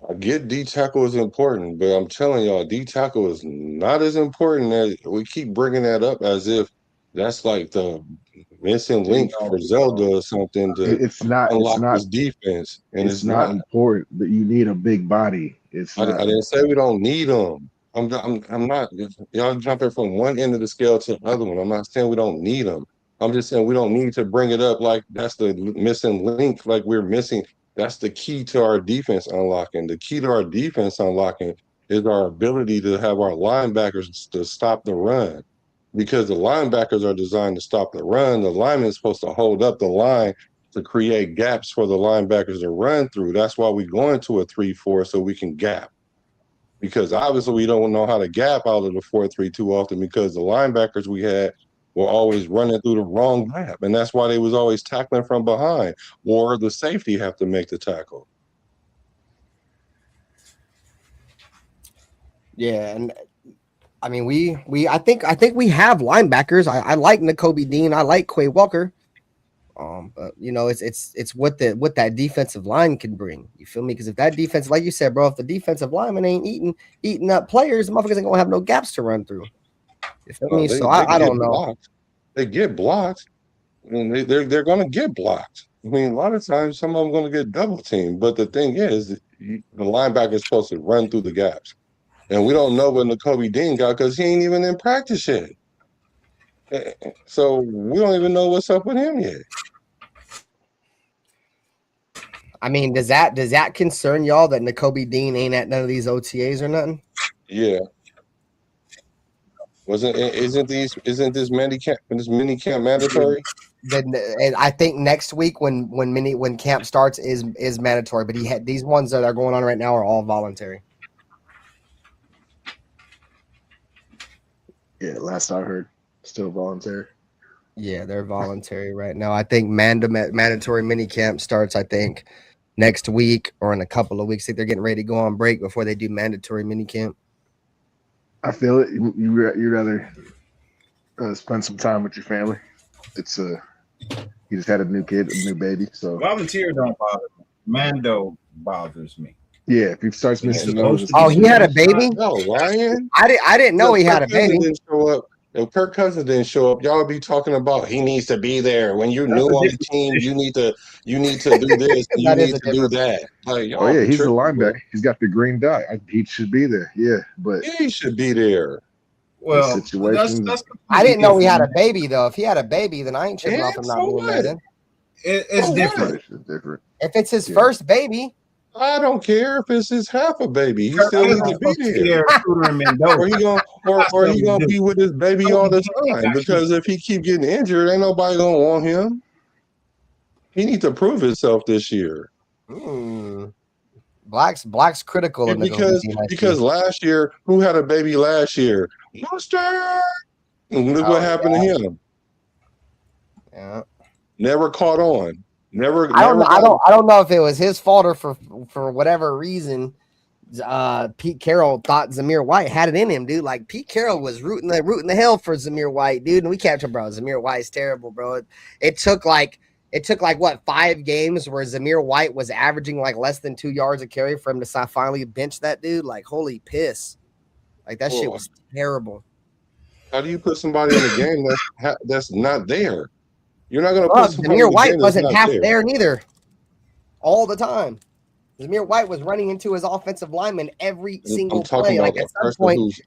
I get D tackle is important, but I'm telling y'all, D tackle is not as important as we keep bringing that up as if that's like the missing link for Zelda or something to unlock this defense. And it's not important, but you need a big body. I didn't say we don't need them. I'm not. Y'all jumping from one end of the scale to the other one. I'm not saying we don't need them. I'm just saying we don't need to bring it up like that's the missing link, like we're missing. That's the key to our defense unlocking. The key to our defense unlocking is our ability to have our linebackers to stop the run. Because the linebackers are designed to stop the run, the lineman is supposed to hold up the line to create gaps for the linebackers to run through. That's why we go into a 3-4 so we can gap. Because obviously we don't know how to gap out of the 4-3 too often because the linebackers we had were always running through the wrong gap. And that's why they was always tackling from behind, or the safety have to make the tackle. Yeah, and I mean, I think we have linebackers. I like Nakobe Dean. I like Quay Walker. But you know, it's what that defensive line can bring. You feel me? Because if that defense, like you said, bro, if the defensive lineman ain't eating up players, the motherfuckers ain't gonna have no gaps to run through. You feel me? So I don't know. Blocked. They get blocked. I mean, they're gonna get blocked. I mean, a lot of times some of them gonna get double teamed. But the thing is, the linebacker is supposed to run through the gaps. And we don't know what Nakobe Dean got because he ain't even in practice yet. So we don't even know what's up with him yet. I mean, does that concern y'all that Nakobe Dean ain't at none of these OTAs or nothing? Yeah. Isn't this mini camp mandatory? Then and I think next week when camp starts is mandatory, but these ones that are going on right now are all voluntary. Yeah, last I heard, still voluntary. Yeah, they're voluntary right now. I think mandatory mini camp starts, I think, next week or in a couple of weeks. I think they're getting ready to go on break before they do mandatory mini camp. I feel it. You rather spend some time with your family. It's you just had a new kid, a new baby. So Volunteer don't bother me. Mando bothers me. yeah, if he starts missing those, oh, he had a baby. No, Ryan. I didn't know he had a baby. Didn't show up. If Kirk Cousins didn't show up, y'all be talking about he needs to be there. When you're new on the team, you need to do this, and you need to do that. Like, oh yeah, he's the tripping, linebacker. bro. He's got the green dot. He should be there. Yeah, but Yeah, he should be there. Well, situations. that's I didn't know he had a baby though. If he had a baby, then I ain't tripping off him not being what? there. It's different. It's different. If it's his first baby, I don't care if it's his half a baby. He still needs to be there. Or he gonna be with his baby all the time. Because if he keep getting injured, ain't nobody gonna want him. He needs to prove himself this year. Black's critical in because last year, who had a baby last year? Monster. Look what happened to him. Yeah. Never caught on. I don't know if it was his fault or for whatever reason. Pete Carroll thought Zamir White had it in him, dude. Like Pete Carroll was rooting the hell for Zamir White, dude. And we kept him, bro. Zamir White's terrible, bro. It took like what 5 games where Zamir White was averaging like less than 2 yards a carry for him to finally bench that dude. Like holy piss, like that shit was terrible. How do you put somebody in a game that's not there? You're not going to put somebody Zamir White wasn't half there neither. All the time, Zamir White was running into his offensive lineman every single play. Like at some point,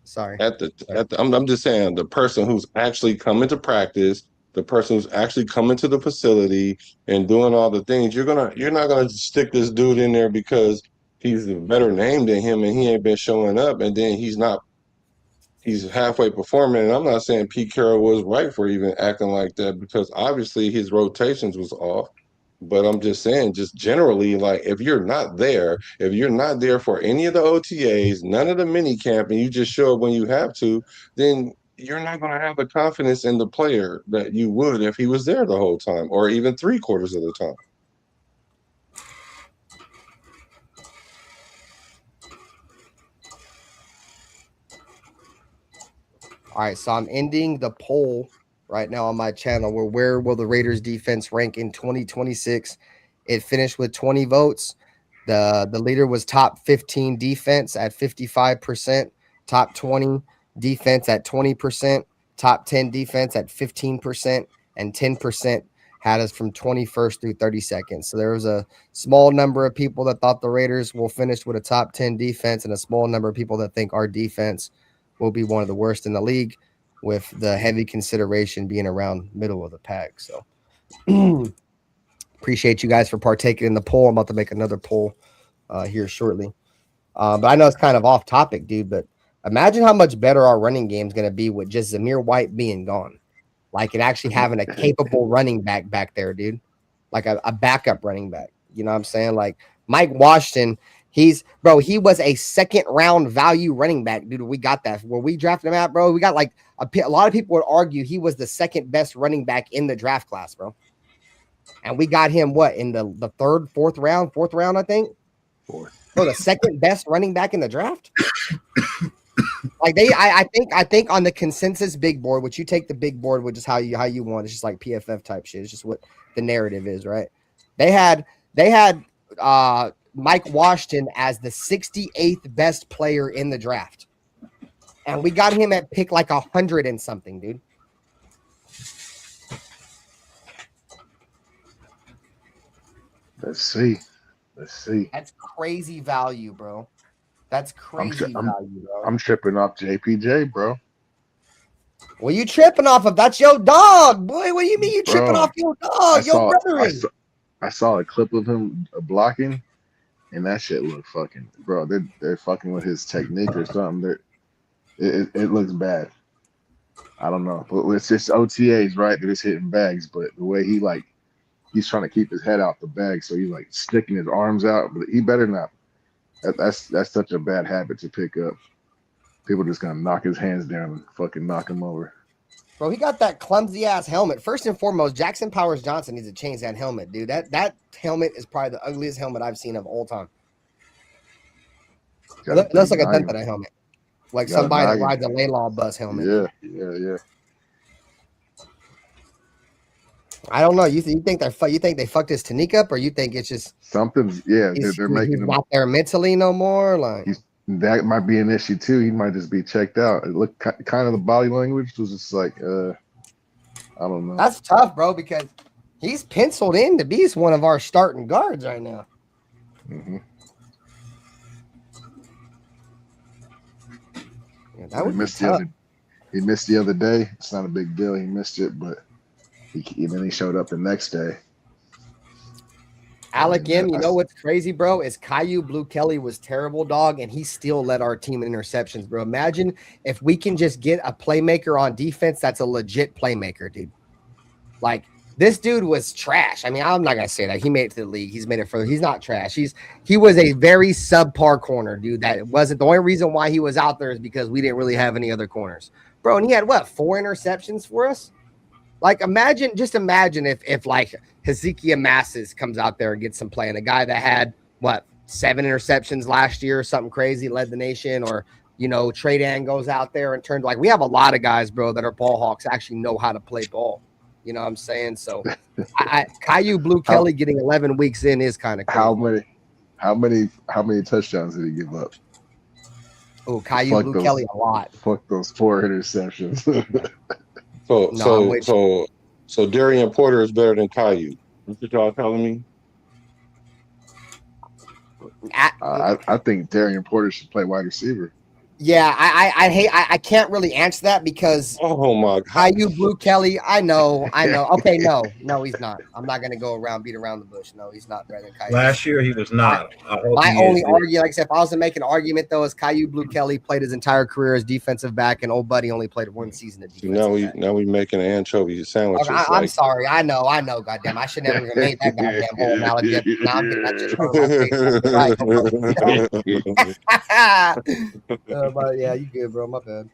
sorry. I'm just saying the person who's actually coming to practice, the person who's actually coming to the facility and doing all the things. You're not gonna stick this dude in there because he's a better name than him and he ain't been showing up, and then he's halfway performing. And I'm not saying Pete Carroll was right for even acting like that because obviously his rotations was off. But I'm just saying, just generally, like if you're not there for any of the OTAs, none of the mini camp, and you just show up when you have to, then you're not going to have the confidence in the player that you would if he was there the whole time or even 3/4 of the time. All right, so I'm ending the poll right now on my channel where will the Raiders defense rank in 2026? It finished with 20 votes. The leader was top 15 defense at 55%, top 20 defense at 20%, top 10 defense at 15%, and 10% had us from 21st through 32nd. So there was a small number of people that thought the Raiders will finish with a top 10 defense and a small number of people that think our defense will be one of the worst in the league, with the heavy consideration being around middle of the pack. So appreciate you guys for partaking in the poll. I'm about to make another poll here shortly. But I know it's kind of off topic, dude, but imagine how much better our running game is going to be with just Zamir White being gone. Like, and actually having a capable running back there, dude. Like a backup running back. You know what I'm saying? Like Mike Washington, he was a 2nd round value running back, dude. We got that where we drafted him out, bro. We got like a lot of people would argue he was the 2nd best running back in the draft class, bro. And we got him in the 3rd, 4th round, I think. 4th. Oh, the 2nd best running back in the draft. Like I think on the consensus big board, which you take the big board, which is how you want. It's just like PFF type shit. It's just what the narrative is, right? They had Mike Washington as the 68th best player in the draft. And we got him at pick like 100 and something, dude. Let's see. That's crazy value, bro. That's crazy value, bro. I'm tripping off JPJ, bro. What you tripping off of? That's your dog, boy. What do you mean you tripping Bro, off your dog? Your brother. I saw a clip of him blocking, and that shit looked fucking, bro. They're fucking with his technique or something. It looks bad. I don't know, but it's just OTAs, right? They're just hitting bags, but the way he's trying to keep his head out the bag, so he's like sticking his arms out, but he better not. That's such a bad habit to pick up. People just gonna knock his hands down and fucking knock him over. Bro, he got that clumsy ass helmet. First and foremost, Jackson Powers Johnson needs to change that helmet, dude. That helmet is probably the ugliest helmet I've seen of all time. It looks like a dent that helmet, like somebody that rides a Laylaw bus helmet. Yeah. I don't know. You think they fucked his technique up, or you think it's just something's? Yeah, they're making him not there mentally no more. Like that might be an issue too. He might just be checked out. It looked kind of the body language was just like, I don't know. That's tough, bro, because he's penciled in to be one of our starting guards right now. Mm-hmm. Yeah, that would be tough. He missed the other day. It's not a big deal. He missed it, but then he showed up the next day. Alec M, you know what's crazy, bro? Is Caillou Blue Kelly was terrible, dog, and he still led our team in interceptions, bro. Imagine if we can just get a playmaker on defense that's a legit playmaker, dude. Like, this dude was trash. I mean, I'm not gonna say that. He made it to the league. He's made it further. He's not trash. He was a very subpar corner, dude. That wasn't the only reason why he was out there is because we didn't really have any other corners. Bro, and he had 4 interceptions for us? Like, imagine if like Hezekiah Masses comes out there and gets some play, and a guy that had 7 interceptions last year or something crazy, led the nation, or Trey Dan goes out there and turns like we have a lot of guys, bro, that are ball hawks, actually know how to play ball. You know what I'm saying? So Caillou Blue Kelly getting 11 weeks in is kind of crazy. How many touchdowns did he give up? Oh, Caillou Blue Kelly a lot. Fuck those 4 interceptions. So Darian Porter is better than Caillou. That's what y'all telling me? I think Darian Porter should play wide receiver. Yeah, I can't really answer that because oh my God, Caillou Blue Kelly. I know. Okay, no, he's not. I'm not gonna beat around the bush. No, he's not better than Caillou. Last year he was not. My only argument, like I said, if I was to make an argument though, is Caillou Blue Kelly played his entire career as defensive back, and old buddy only played 1 season as defensive back. Now we making anchovy sandwiches. Okay, I'm sorry. I know. Goddamn, I should never even made that goddamn whole analogy. Now I'm getting that shit. But yeah, you good, bro. My bad.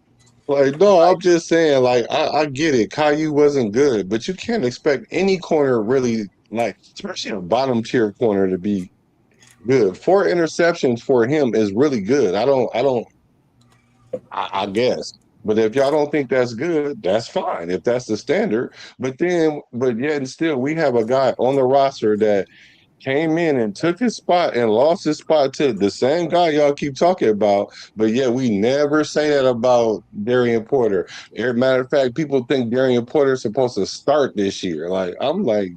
Like, no, I'm just saying, like, I get it. Caillou wasn't good, but you can't expect any corner really, like, especially a bottom tier corner to be good. 4 interceptions for him is really good. I guess. But if y'all don't think that's good, that's fine. If that's the standard. But yet and still, we have a guy on the roster that came in and took his spot and lost his spot to the same guy y'all keep talking about, but yet we never say that about Darian Porter. As a matter of fact, people think Darian Porter is supposed to start this year. Like, I'm like,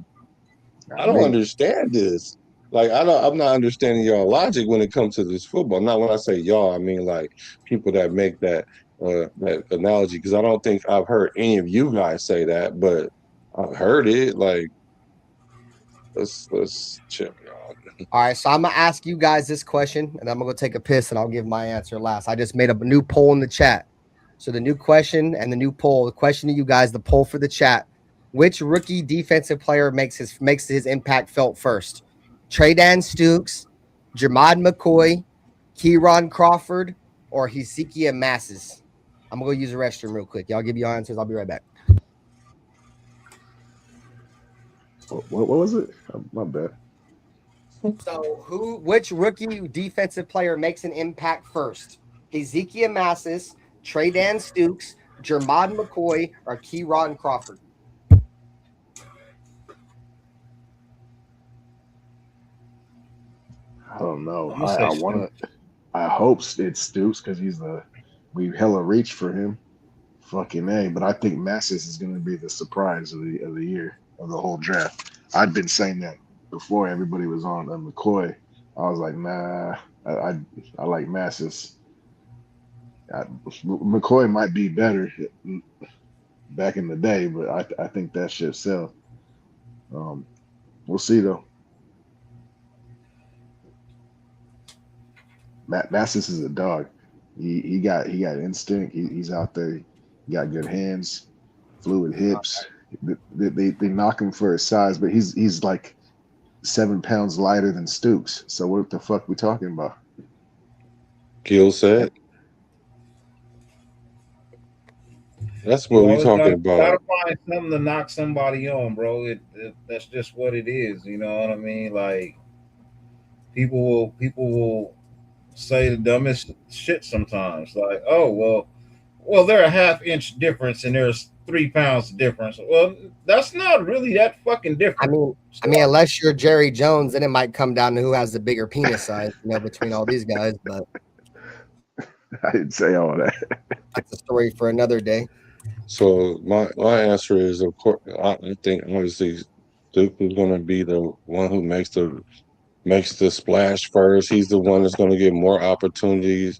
I don't understand this. Like, I'm not understanding y'all logic when it comes to this football. Not when I say y'all, I mean like people that make that analogy, because I don't think I've heard any of you guys say that, but I've heard it. Like, let's check it out. All right, so I'm gonna ask you guys this question, and I'm gonna go take a piss, and I'll give my answer last. I just made a new poll in the chat. So the new question and the new poll. The question to you guys, the poll for the chat: which rookie defensive player makes his impact felt first? Trey Dan Stukes, Jermod McCoy, Kieron Crawford, or Hezekiah Masses? I'm gonna go use the restroom real quick. Y'all give your answers. I'll be right back. What was it? My bad. So which rookie defensive player makes an impact first? Hezekiah Masses, Trey Dan Stukes, Jermod McCoy, or Kieron Crawford? I don't know. I hope it's Stukes because we hella reached for him. Fucking A. But I think Massis is going to be the surprise of the year, of the whole draft. I'd been saying that before everybody was on McCoy. I was like, nah, I like Massis. McCoy might be better, back in the day, but I think that shit sell. We'll see though. Massis is a dog. He got instinct. He's out there. He got good hands, fluid hips. They knock him for his size, but he's like 7 pounds lighter than Stooks. So what the fuck we talking about? Skill set. That's what we talking about. Gotta find something to knock somebody on, bro. That's just what it is. You know what I mean? Like people will say the dumbest shit sometimes. Like, oh well, they're a half-inch difference and there's 3 pounds difference. Well, that's not really that fucking different. I mean, unless you're Jerry Jones, then it might come down to who has the bigger penis size, between all these guys. But I didn't say all that. That's a story for another day. So my answer is, of course, I think obviously Duke is going to be the one who makes the splash first. He's the one that's going to get more opportunities.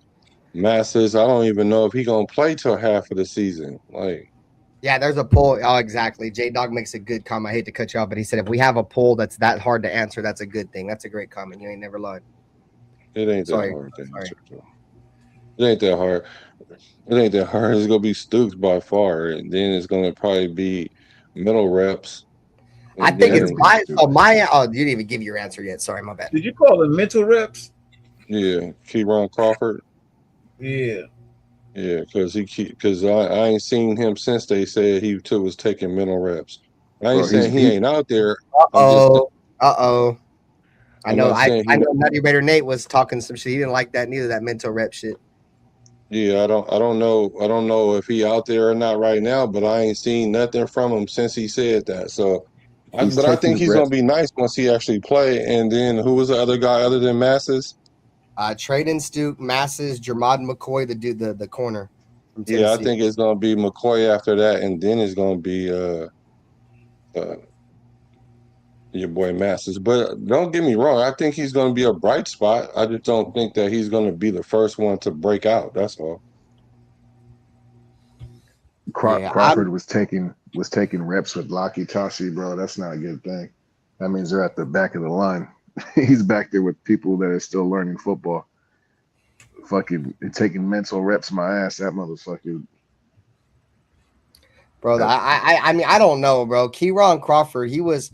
Masses, I don't even know if he's going to play till half of the season. Like, yeah, there's a poll. Oh, exactly. J-Dog makes a good comment. I hate to cut you off, but he said if we have a poll that's that hard to answer, that's a good thing. That's a great comment. You ain't never lied. It ain't that hard to answer. It ain't that hard. It ain't that hard. It's gonna be Stooks by far, and then it's gonna probably be middle reps. I think it's my. Oh, you didn't even give your answer yet. Sorry, my bad. Did you call it mental reps? Yeah, Keyron Crawford. Yeah, because I ain't seen him since they said he too was taking mental reps. I ain't saying he ain't out there. I know Nutty Raider Nate was talking some shit. He didn't like that neither. That mental rep shit. Yeah, I don't know if he out there or not right now, but I ain't seen nothing from him since he said that. So, I think he's gonna be nice once he actually play. And then who was the other guy other than Masses? Traden Stuke, Masses, Jermod McCoy, the dude, the corner. From Tennessee. Yeah, I think it's gonna be McCoy after that, and then it's gonna be your boy Masses. But don't get me wrong, I think he's gonna be a bright spot. I just don't think that he's gonna be the first one to break out. That's all. Crawford was taking reps with Laki Tashi, bro. That's not a good thing. That means they're at the back of the line. He's back there with people that are still learning football. Fucking taking mental reps, my ass. That motherfucker. Bro, I mean, I don't know, bro. Keyron Crawford, he was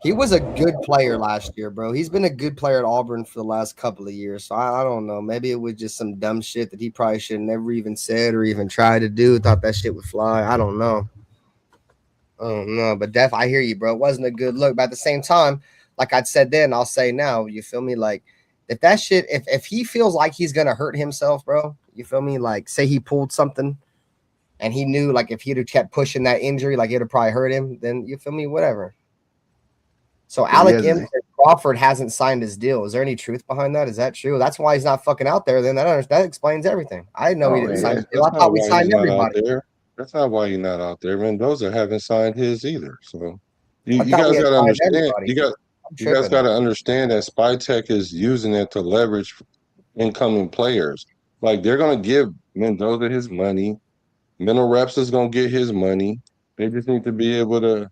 a good player last year, bro. He's been a good player at Auburn for the last couple of years. So I don't know. Maybe it was just some dumb shit that he probably should have never even said or even tried to do. Thought that shit would fly. I don't know. But I hear you, bro. It wasn't a good look. But at the same time, like I said then, I'll say now, you feel me? Like, if that shit, if he feels like he's going to hurt himself, bro, you feel me? Like, say he pulled something and he knew, like, if he'd have kept pushing that injury, like, it would have probably hurt him, then you feel me? Whatever. So Alec Crawford hasn't signed his deal. Is there any truth behind that? Is that true? That's why he's not fucking out there. Then that explains everything. I didn't know he didn't sign his deal. I thought we signed everybody. That's not why he's not out there. Mendoza haven't signed his either. So you guys got to understand. You guys got to understand that Spytech is using it to leverage incoming players. Like, they're going to give Mendoza his money. Mental Reps is going to get his money. They just need to be able to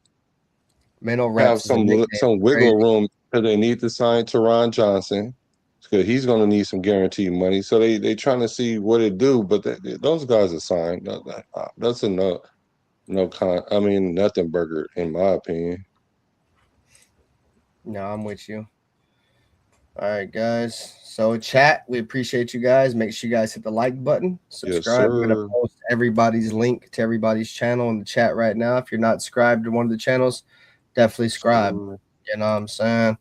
have some wiggle room because they need to sign Teron Johnson because he's going to need some guaranteed money. So they trying to see what it do, but those guys are signed. That's a nothing burger in my opinion. No, I'm with you. All right, guys. So chat, we appreciate you guys. Make sure you guys hit the like button, subscribe. Yes, we're gonna post everybody's link to everybody's channel in the chat right now. If you're not subscribed to one of the channels, definitely subscribe. You know what I'm saying?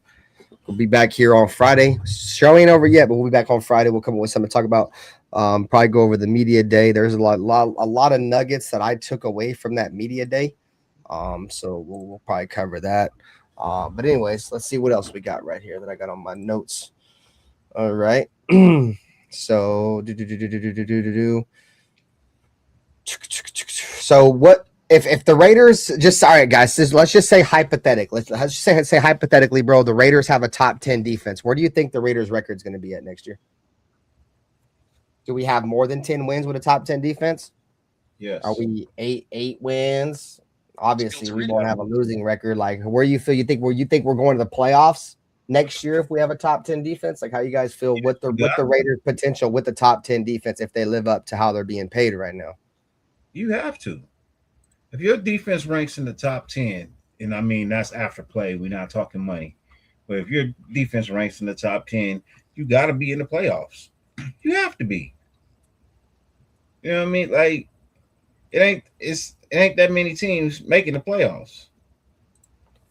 We'll be back here on Friday. Show ain't over yet, but we'll be back on Friday. We'll come up with something to talk about. Probably go over the media day. There's a lot of nuggets that I took away from that media day. So we'll probably cover that. But anyways, let's see what else we got right here that I got on my notes. All right. So So what if the Raiders just all right, guys, let's just say hypothetically. Let's just say hypothetically, bro, the Raiders have a top 10 defense. Where do you think the Raiders record is going to be at next year? Do we have more than 10 wins with a top 10 defense? Yes. Are we 8 wins? Obviously, Still we three won't of have a them. losing record. Like, where you feel? You think we're going to the playoffs next year if we have a top 10 defense? Like, how you guys feel with the Raiders' potential with the top 10 defense if they live up to how they're being paid right now? You have to. If your defense ranks in the top 10, and I mean that's after play, we're not talking money. But if your defense ranks in the top 10, you got to be in the playoffs. You have to be. You know what I mean? Like it ain't that many teams making the playoffs.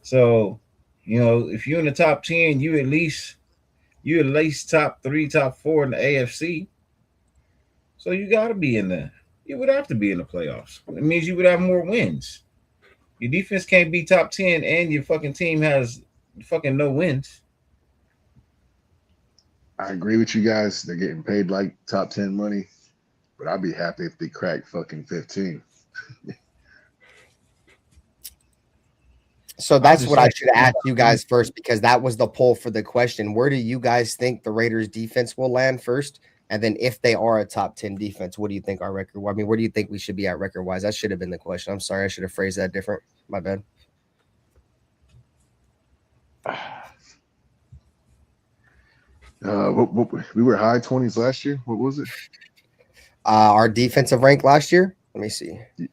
So, if you're in the top 10, you at least top 3, top 4 in the AFC. So you got to be in there. You would have to be in the playoffs. It means you would have more wins. Your defense can't be top 10 and your fucking team has fucking no wins. I agree with you guys. They're getting paid like top 10 money, but I'd be happy if they crack fucking 15. So that's what I should ask you guys first, because that was the poll for the question. Where do you guys think the Raiders defense will land first? And then if they are a top 10 defense, what do you think our record? I mean, where do you think we should be at record wise? That should have been the question. I'm sorry. I should have phrased that different. My bad. We were high 20s last year. What was it? Our defensive rank last year. Let me see. Like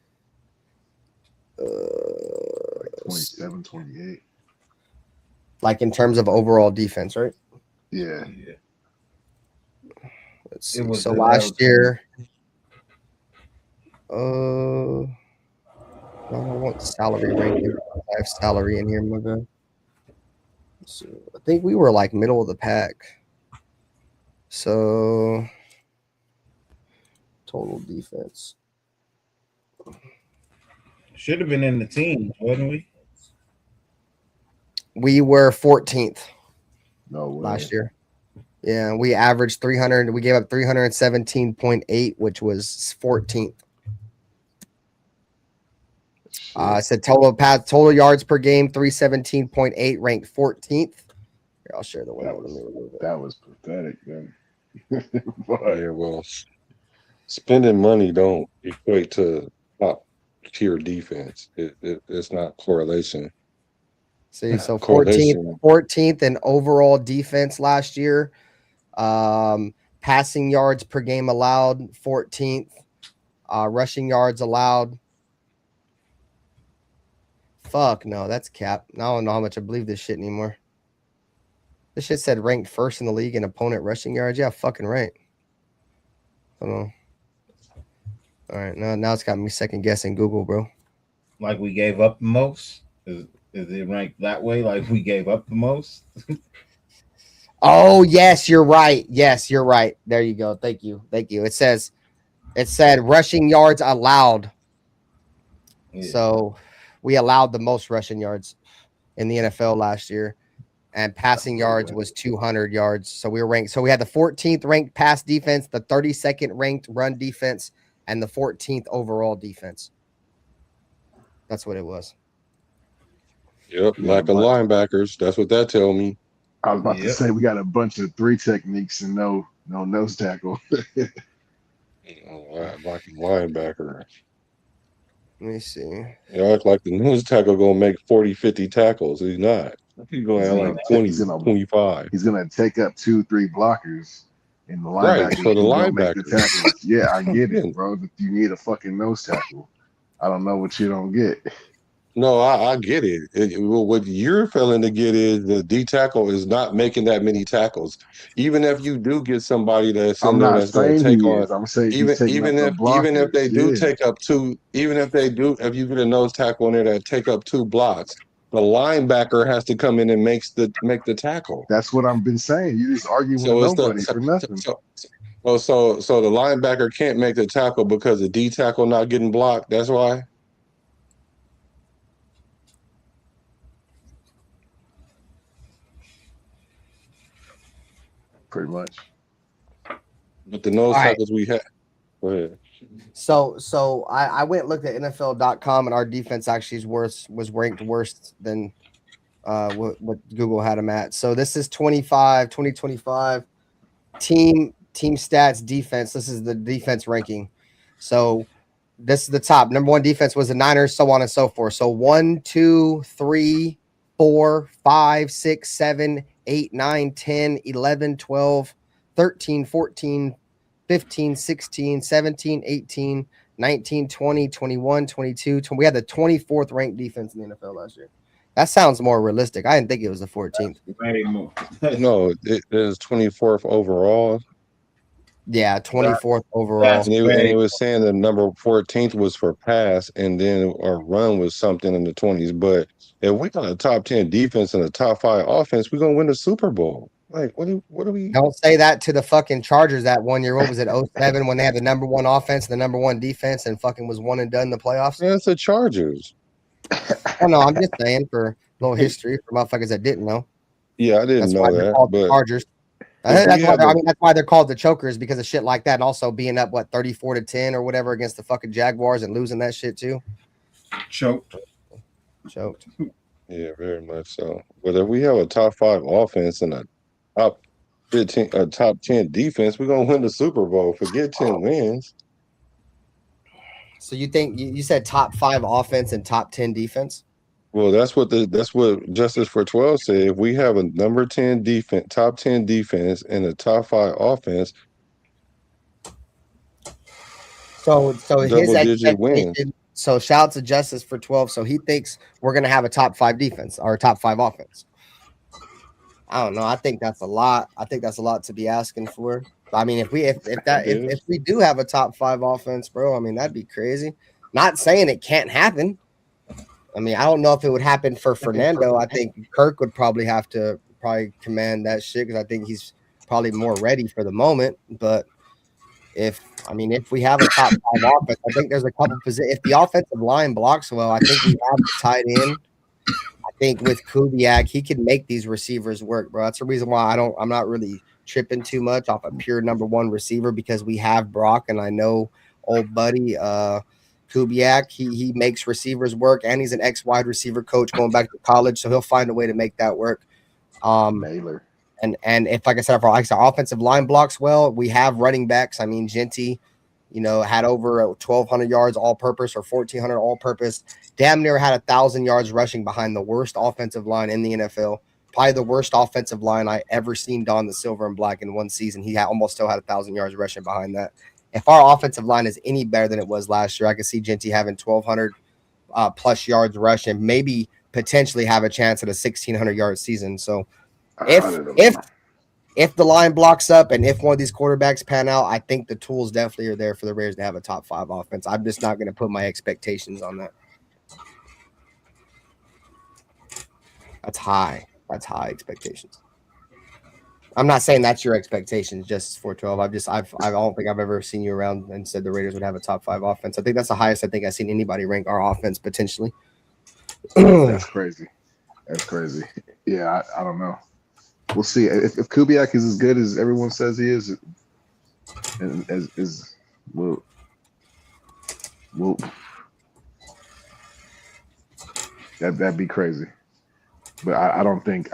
27, 28. Like in terms of overall defense, right? Yeah. Let's see. So last year, I want salary ranking. I have salary in here, my bad. So I think we were like middle of the pack. So total defense. Should have been in the team, wasn't we? We were 14th last year. Yeah, we averaged 300. We gave up 317.8, which was 14th. I said total yards per game, 317.8, ranked 14th. Here, I'll share the one. That was pathetic, then. Yeah, well, spending money don't equate to top tier defense. It's not correlation. See, so 14th in overall defense last year. Passing yards per game allowed, 14th. Rushing yards allowed. Fuck no, that's cap. I don't know how much I believe this shit anymore. This shit said ranked first in the league in opponent rushing yards. Yeah, fucking right. I don't know. All right, now it's got me second guessing Google, bro. Like we gave up the most? Is it ranked that way? Like we gave up the most? Oh, yes, you're right. Yes, you're right. There you go. Thank you. It said rushing yards allowed. Yeah. So we allowed the most rushing yards in the NFL last year, and passing yards was 200 yards. So we were ranked. So we had the 14th ranked pass defense, the 32nd ranked run defense, and the 14th overall defense. That's what it was. Yep, lack of linebackers. That's what that tell me. I was about to say we got a bunch of 3 techniques and no nose tackle. Like linebacker. Let me see. You act like the nose tackle gonna make 40, 50 tackles. He's not. He's gonna have like 20, 25. He's gonna take up 2, 3 blockers, and the linebacker right, so the linebacker. Make the tackles. Yeah, I get it, bro. But you need a fucking nose tackle. I don't know what you don't get. No, I get it. What you're failing to get is the D tackle is not making that many tackles. Even if you do get somebody that's in there that's going to take on, I'm saying even if they do take up 2, if you get a nose tackle in there that take up 2 blocks, the linebacker has to come in and make the tackle. That's what I've been saying. You just argue with nobody for nothing. So the linebacker can't make the tackle because the D tackle not getting blocked. That's why. Pretty much. But the nose tackles we had. Go ahead. So I went and looked at NFL.com, and our defense actually was ranked worse than what Google had them at. So this is 2025 team stats defense. This is the defense ranking. So This is the top. Number one defense was the Niners, so on and so forth. So 1, 2, 3, 4, 5, 6, 7, 8, 9, 10, 11, 12, 13, 14, 15, 16, 17, 18, 19, 20, 21, 22. We had the 24th ranked defense in the NFL last year. That sounds more realistic. I didn't think it was the 14th. Way more. No, it is 24th overall. Yeah, 24th overall. And it was saying the number 14th was for pass, and then our run was something in the 20s. But if we got a top 10 defense and a top 5 offense, we're gonna win the Super Bowl. Like, what do we? Don't say that to the fucking Chargers that 1 year. What was it, 07, when they had the number one offense, the number one defense, and fucking was one and done in the playoffs? Yeah, it's the Chargers. Oh no, I'm just saying for a little history for motherfuckers that didn't know. Yeah, I didn't know that. But the Chargers. That's why they're called the chokers, because of shit like that, and also being up 34-10 or whatever against the fucking Jaguars and losing that shit too. Choked. Yeah, very much so. But if we have a top 5 offense and a top 15, a top 10 defense, we're gonna win the Super Bowl. Forget 10 wins. So you think you said top 5 offense and top 10 defense? Well, that's what Justice for 12 said. If we have a number 10 defense, top 10 defense, and a top 5 offense, so his double-digit wins. So shout out to Justice for 12. So he thinks we're gonna have a top 5 defense or a top 5 offense. I don't know. I think that's a lot. I think that's a lot to be asking for. I mean, if we do have a top 5 offense, bro, I mean, that'd be crazy. Not saying it can't happen. I mean, I don't know if it would happen for Fernando. I think Kirk would probably have to command that shit, because I think he's probably more ready for the moment. But if we have a top 5 offense, I think there's a couple positions. If the offensive line blocks well, I think we have the tight end. I think with Kubiak, he can make these receivers work, bro. That's the reason why I'm not really tripping too much off a pure number one receiver, because we have Brock, and I know old buddy Kubiak, he makes receivers work, and he's an ex-wide receiver coach going back to college, so he'll find a way to make that work. Naylor. And if, like I said, our offensive line blocks well, we have running backs. I mean, Genty, had over 1,200 yards all-purpose or 1,400 all-purpose. Damn near had 1,000 yards rushing behind the worst offensive line in the NFL. Probably the worst offensive line I ever seen don the silver and black in one season. He almost still had 1,000 yards rushing behind that. If our offensive line is any better than it was last year, I could see Genty having 1,200 plus yards rushing, maybe potentially have a chance at a 1,600 yard season. So if the line blocks up and if one of these quarterbacks pan out, I think the tools definitely are there for the Raiders to have a top 5 offense. I'm just not going to put my expectations on that. That's high. That's high expectations. I'm not saying that's your expectations, just 412. I don't think I've ever seen you around and said the Raiders would have a top 5 offense. I think that's the highest I think I've seen anybody rank our offense potentially. That's crazy. That's crazy. Yeah, I don't know. We'll see. If Kubiak is as good as everyone says he is, and that'd be crazy. But I don't think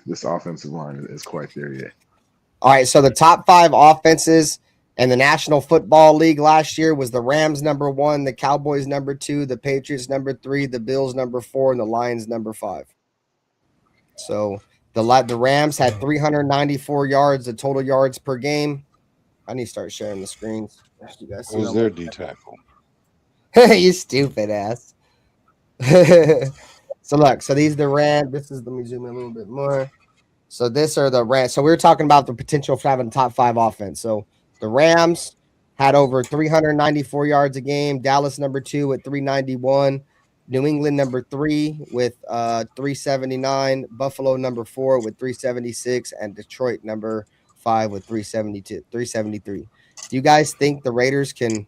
this offensive line is quite there yet. All right, so the top 5 offenses in the National Football League last year was the Rams number 1, the Cowboys number 2, the Patriots number 3, the Bills number 4, and the Lions number 5. So the Rams had 394 yards of total yards per game. I need to start sharing the screens. You guys see Who's their D tackle? You stupid ass. So look, these are the Rams. Let me zoom in a little bit more. So this are the Rams. So we were talking about the potential for having top 5 offense. So the Rams had over 394 yards a game. Dallas number 2 at 391. New England number 3 with 379. Buffalo number 4 with 376, and Detroit number 5 with 373. Do you guys think the Raiders can?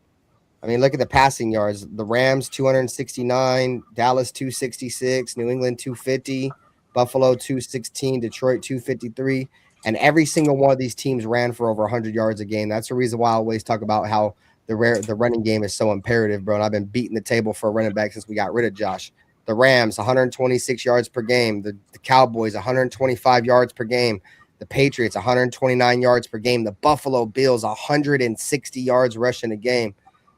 I mean, look at the passing yards. The Rams 269, Dallas 266, New England 250, Buffalo 216, Detroit 253, and every single one of these teams ran for over 100 yards a game. That's the reason why I always talk about how the running game is so imperative, bro. And I've been beating the table for a running back since we got rid of Josh. The Rams 126 yards per game. The Cowboys 125 yards per game. The Patriots 129 yards per game. The Buffalo Bills 160 yards rushing a game.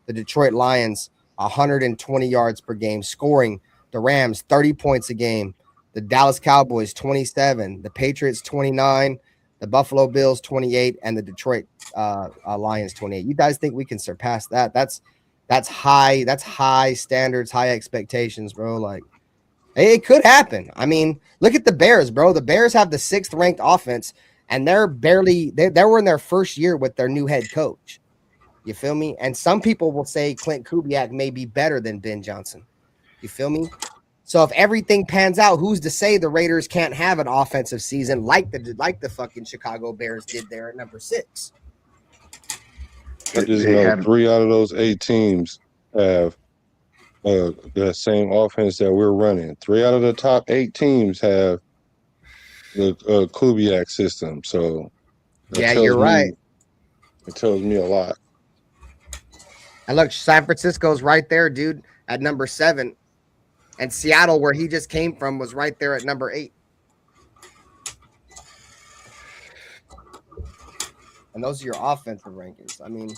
The Detroit Lions, 120 yards per game. Scoring, the Rams, 30 points a game. The Dallas Cowboys, 27. The Patriots, 29. The Buffalo Bills, 28. And the Detroit Lions, 28. You guys think we can surpass that? That's high. That's high standards, high expectations, bro. Like, it could happen. I mean, look at the Bears, bro. The Bears have the 6th ranked offense, and they were in their first year with their new head coach. You feel me? And some people will say Clint Kubiak may be better than Ben Johnson. You feel me? So if everything pans out, who's to say the Raiders can't have an offensive season like the fucking Chicago Bears did there at number 6? I just know 3 out of those 8 teams have the same offense that we're running. 3 out of the top 8 teams have the Kubiak system. So yeah, you're right. It tells me a lot. And look, San Francisco's right there, dude, at number 7. And Seattle, where he just came from, was right there at number 8. And those are your offensive rankings. I mean,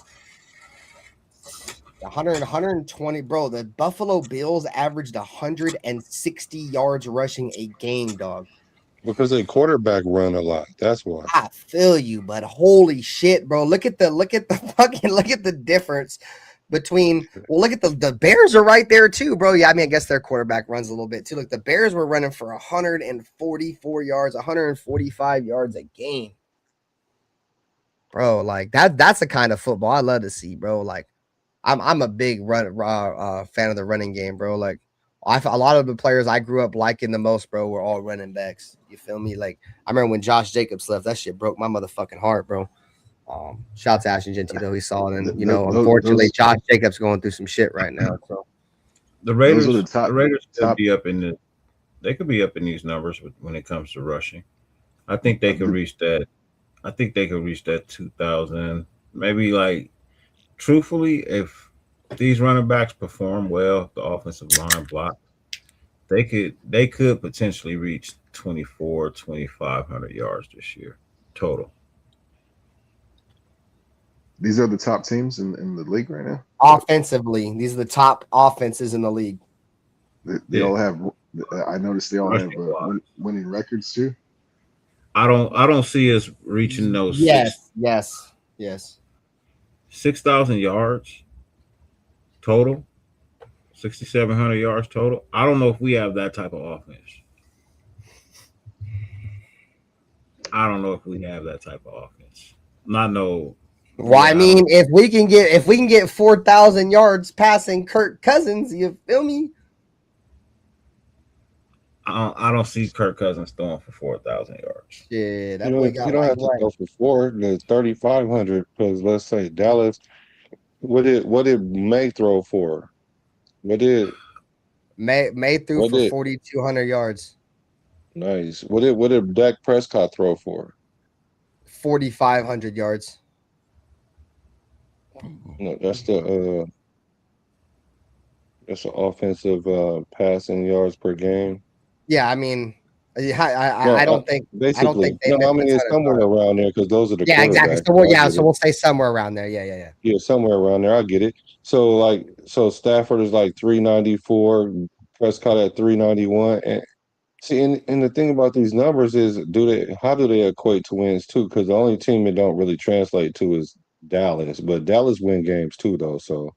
120, bro. The Buffalo Bills averaged 160 yards rushing a game, dog. Because they quarterback run a lot. That's why. I feel you, but holy shit, bro. Look at the difference between, well, look at the Bears are right there too, bro. Yeah, I mean, I guess their quarterback runs a little bit too. Look, the Bears were running for 144 yards, 145 yards a game. Bro, like that's the kind of football I love to see, bro. Like, I'm a big fan of the running game, bro. Like, a lot of the players I grew up liking the most, bro, were all running backs. You feel me? Like, I remember when Josh Jacobs left, that shit broke my motherfucking heart, bro. Shout out to Ashton Genty, though. He saw it, and unfortunately, Josh Jacobs going through some shit right now. So the Raiders could be up in they could be up in these numbers when it comes to rushing. I think they could reach that. I think they could reach that 2,000. Maybe, like, truthfully, if these running backs perform well, the offensive line block, they could potentially reach 2,500 yards this year total. These are the top teams in the league right now. Offensively, these are the top offenses in the league. They all have. I noticed they all have winning records too. I don't see us reaching those. Yes. 6,000 yards total, 6,700 yards total. I don't know if we have that type of offense. I don't know if we have that type of offense. Not no. Well, I mean, if we can get 4,000 yards passing Kirk Cousins, you feel me? I don't see Kirk Cousins throwing for 4,000 yards. Yeah, that you don't have to go for 4. The 3,500, because let's say Dallas, what did May throw for? What did May threw for 4,200 yards? Nice. What did Dak Prescott throw for? 4,500 yards. No, that's the offensive passing yards per game. Yeah, I mean, I don't think basically. I mean it's somewhere around there because those are the exactly. So we'll say somewhere around there. Yeah, somewhere around there. I get it. So Stafford is like 394, Prescott at 391, and see, and the thing about these numbers is, how do they equate to wins too? Because the only team it don't really translate to is Dallas, but Dallas win games too, though. So,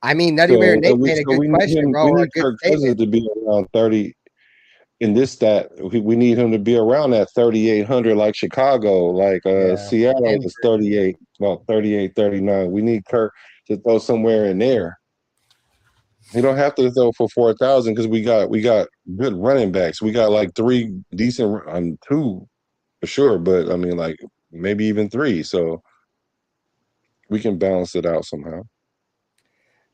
I mean, Nutty Bear Nate made a good question, bro. We need Kirk Cousins to be around 30. In this stat, we need him to be around that 3,800, like Chicago, like Seattle is 38, about 38, 39. We need Kirk to throw somewhere in there. You don't have to throw for 4,000 because we got good running backs. We got like 3 decent, 2 for sure, but I mean, like, maybe even 3, so we can balance it out somehow.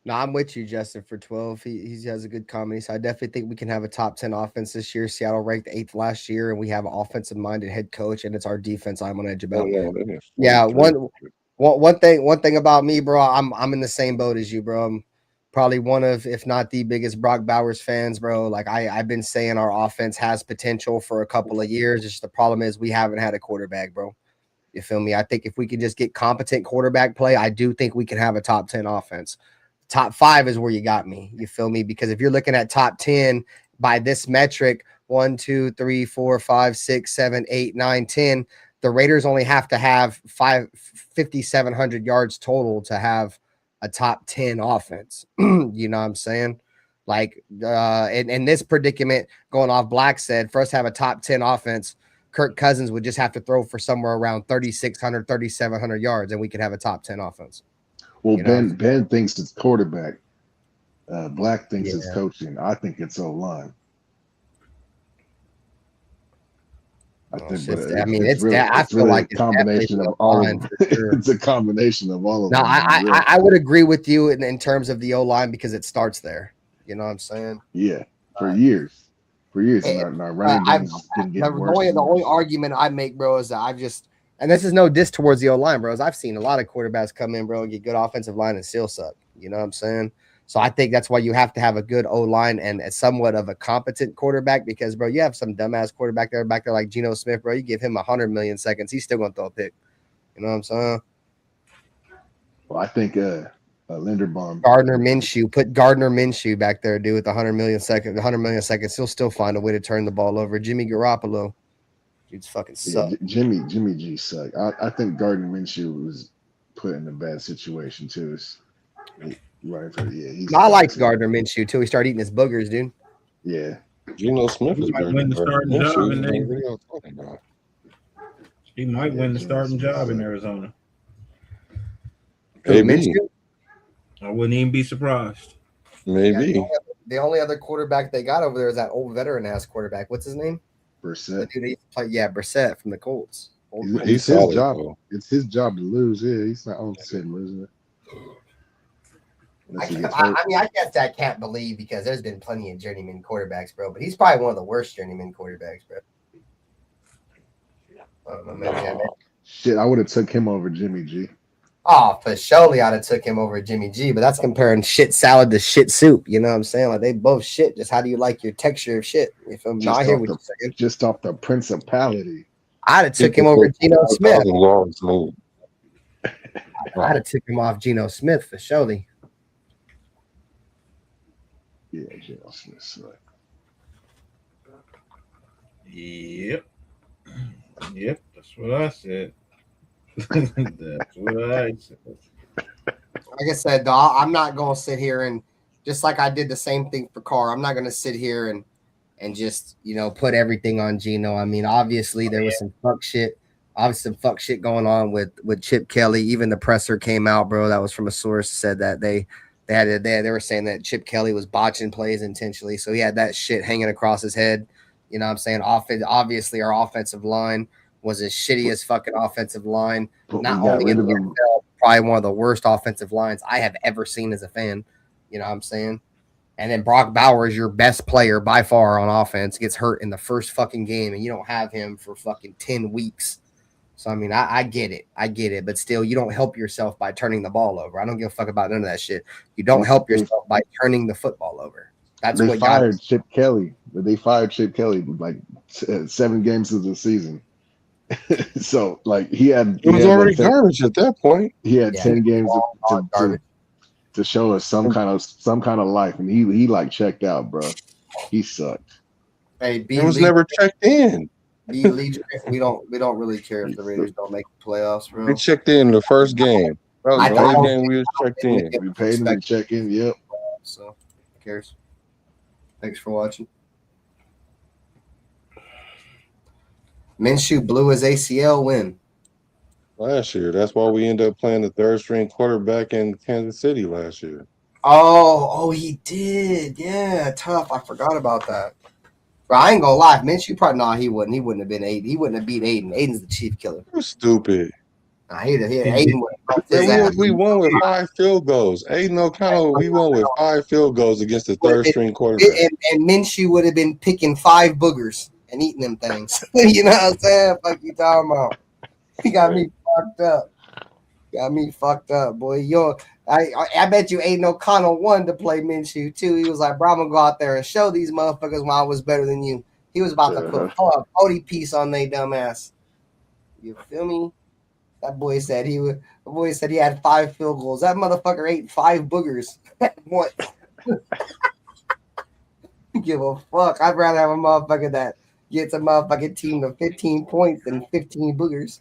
No, I'm with you, Justin, for 12. He has a good comedy, so I definitely think we can have a top 10 offense this year. Seattle ranked 8th last year, and we have an offensive-minded head coach, and it's our defense I'm on edge about. One thing about me, bro, I'm in the same boat as you, bro. I'm probably one of, if not the biggest Brock Bowers fans, bro. Like, I've been saying our offense has potential for a couple of years. It's just the problem is we haven't had a quarterback, bro. You feel me? I think if we could just get competent quarterback play, I do think we can have a top 10 offense. Top 5 is where you got me. You feel me? Because if you're looking at top 10 by this metric, 1, 2, 3, 4, 5, 6, 7, 8, 9, 10, the Raiders only have to have 5,700 yards total to have a top 10 offense. You know what I'm saying? Like, in this predicament, going off Black said, for us to have a top 10 offense, Kirk Cousins would just have to throw for somewhere around 3,600, 3,700 yards, and we could have a top 10 offense. Well, Ben thinks it's quarterback. Black thinks it's coaching. I think it's O-line. I feel like a combination of all of it. It's a combination of all of them. I would agree with you in terms of the O-line because it starts there. You know what I'm saying? Yeah, for years. And our running games didn't get worse. The only argument I make, bro, is that and this is no diss towards the O-line, bros. I've seen a lot of quarterbacks come in, bro, and get good offensive line and still suck. You know what I'm saying? So I think that's why you have to have a good O-line and somewhat of a competent quarterback because, bro, you have some dumbass quarterback back there like Geno Smith, bro. You give him 100 million seconds, he's still going to throw a pick. You know what I'm saying? Well, I think Linderbaum. Gardner Minshew. Put Gardner Minshew back there, dude, with 100 million seconds. He'll still find a way to turn the ball over. Jimmy Garoppolo. Dude's fucking suck. Yeah, Jimmy G suck. I think Gardner Minshew was put in a bad situation, too. I like Gardner Minshew too. He started eating his boogers, dude. Yeah. Geno Smith is might win the starting job in He might win the starting job in Arizona. Maybe. I wouldn't even be surprised. Maybe. Yeah, the only other quarterback they got over there is that old veteran ass quarterback. What's his name? Brissett. Brissett from the Colts. It's his job. It's his job to lose. Yeah, he's not on the losing it. I guess I can't believe because there's been plenty of journeyman quarterbacks, bro. But he's probably one of the worst journeyman quarterbacks, bro. I don't know, man. Shit, I would have took him over Jimmy G. Oh, for surely I'd have took him over Jimmy G. But that's comparing shit salad to shit soup. You know what I'm saying? Like they both shit. Just how do you like your texture of shit? You feel me? I hear what you're saying. Just off the principality. I'd have took him over Geno Smith. I'd have took him off Geno Smith for surely. Yeah, Geno Smith. Yep, that's what I said. That's what I said. Like I said, dog, I'm not gonna sit here and just like I did the same thing for Carr. I'm not gonna sit here and just put everything on Geno. I mean, obviously there was some fuck shit. Obviously some fuck shit going on with Chip Kelly. Even the presser came out, bro. That was from a source said that they were saying that Chip Kelly was botching plays intentionally. So he had that shit hanging across his head. You know what I'm saying? Obviously, our offensive line was as shitty as fucking offensive line. Not only in the NFL, probably one of the worst offensive lines I have ever seen as a fan. You know what I'm saying? And then Brock Bowers, your best player by far on offense, gets hurt in the first fucking game, and you don't have him for fucking 10 weeks. So, I mean, I get it. But still, you don't help yourself by turning the ball over. I don't give a fuck about none of that shit. You don't help yourself by turning the football over. That's they what fired Chip Kelly. They fired Chip Kelly like 7 games of the season. So, like, it was already garbage at that point. He had 10 games to show us some kind of life, and he like checked out, bro. He sucked. Hey, he was never checked in. We don't really care if the Raiders don't make the playoffs, bro. We checked in the first game. That was the only game we was checked in. We paid him to check in. Yep. So, who cares? Thanks for watching. Minshew blew his ACL when? Last year. That's why we ended up playing the third string quarterback in Kansas City last year. Oh, he did. Yeah, tough. I forgot about that. Bro, I ain't gonna lie. Minshew probably he wouldn't. He wouldn't have been Aiden. He wouldn't have beat Aiden. Aiden's the chief killer. You're stupid. Aiden we won with 5 field goals. Aiden O'Connell, we won with 5 field goals against the third string quarterback. And Minshew would have been picking 5 boogers and eating them things. You know what I'm saying? Fuck you talking about? He got me fucked up. Boy. I bet you Aiden O'Connell wanted to play Minshew too. He was like, bro, I'm gonna go out there and show these motherfuckers why I was better than you. He was about to put a 40 piece on they dumb ass. You feel me? That boy said he had 5 field goals. That motherfucker ate 5 boogers. What? Give a fuck. I'd rather have a motherfucker that gets a motherfucking team to 15 points than 15 boogers.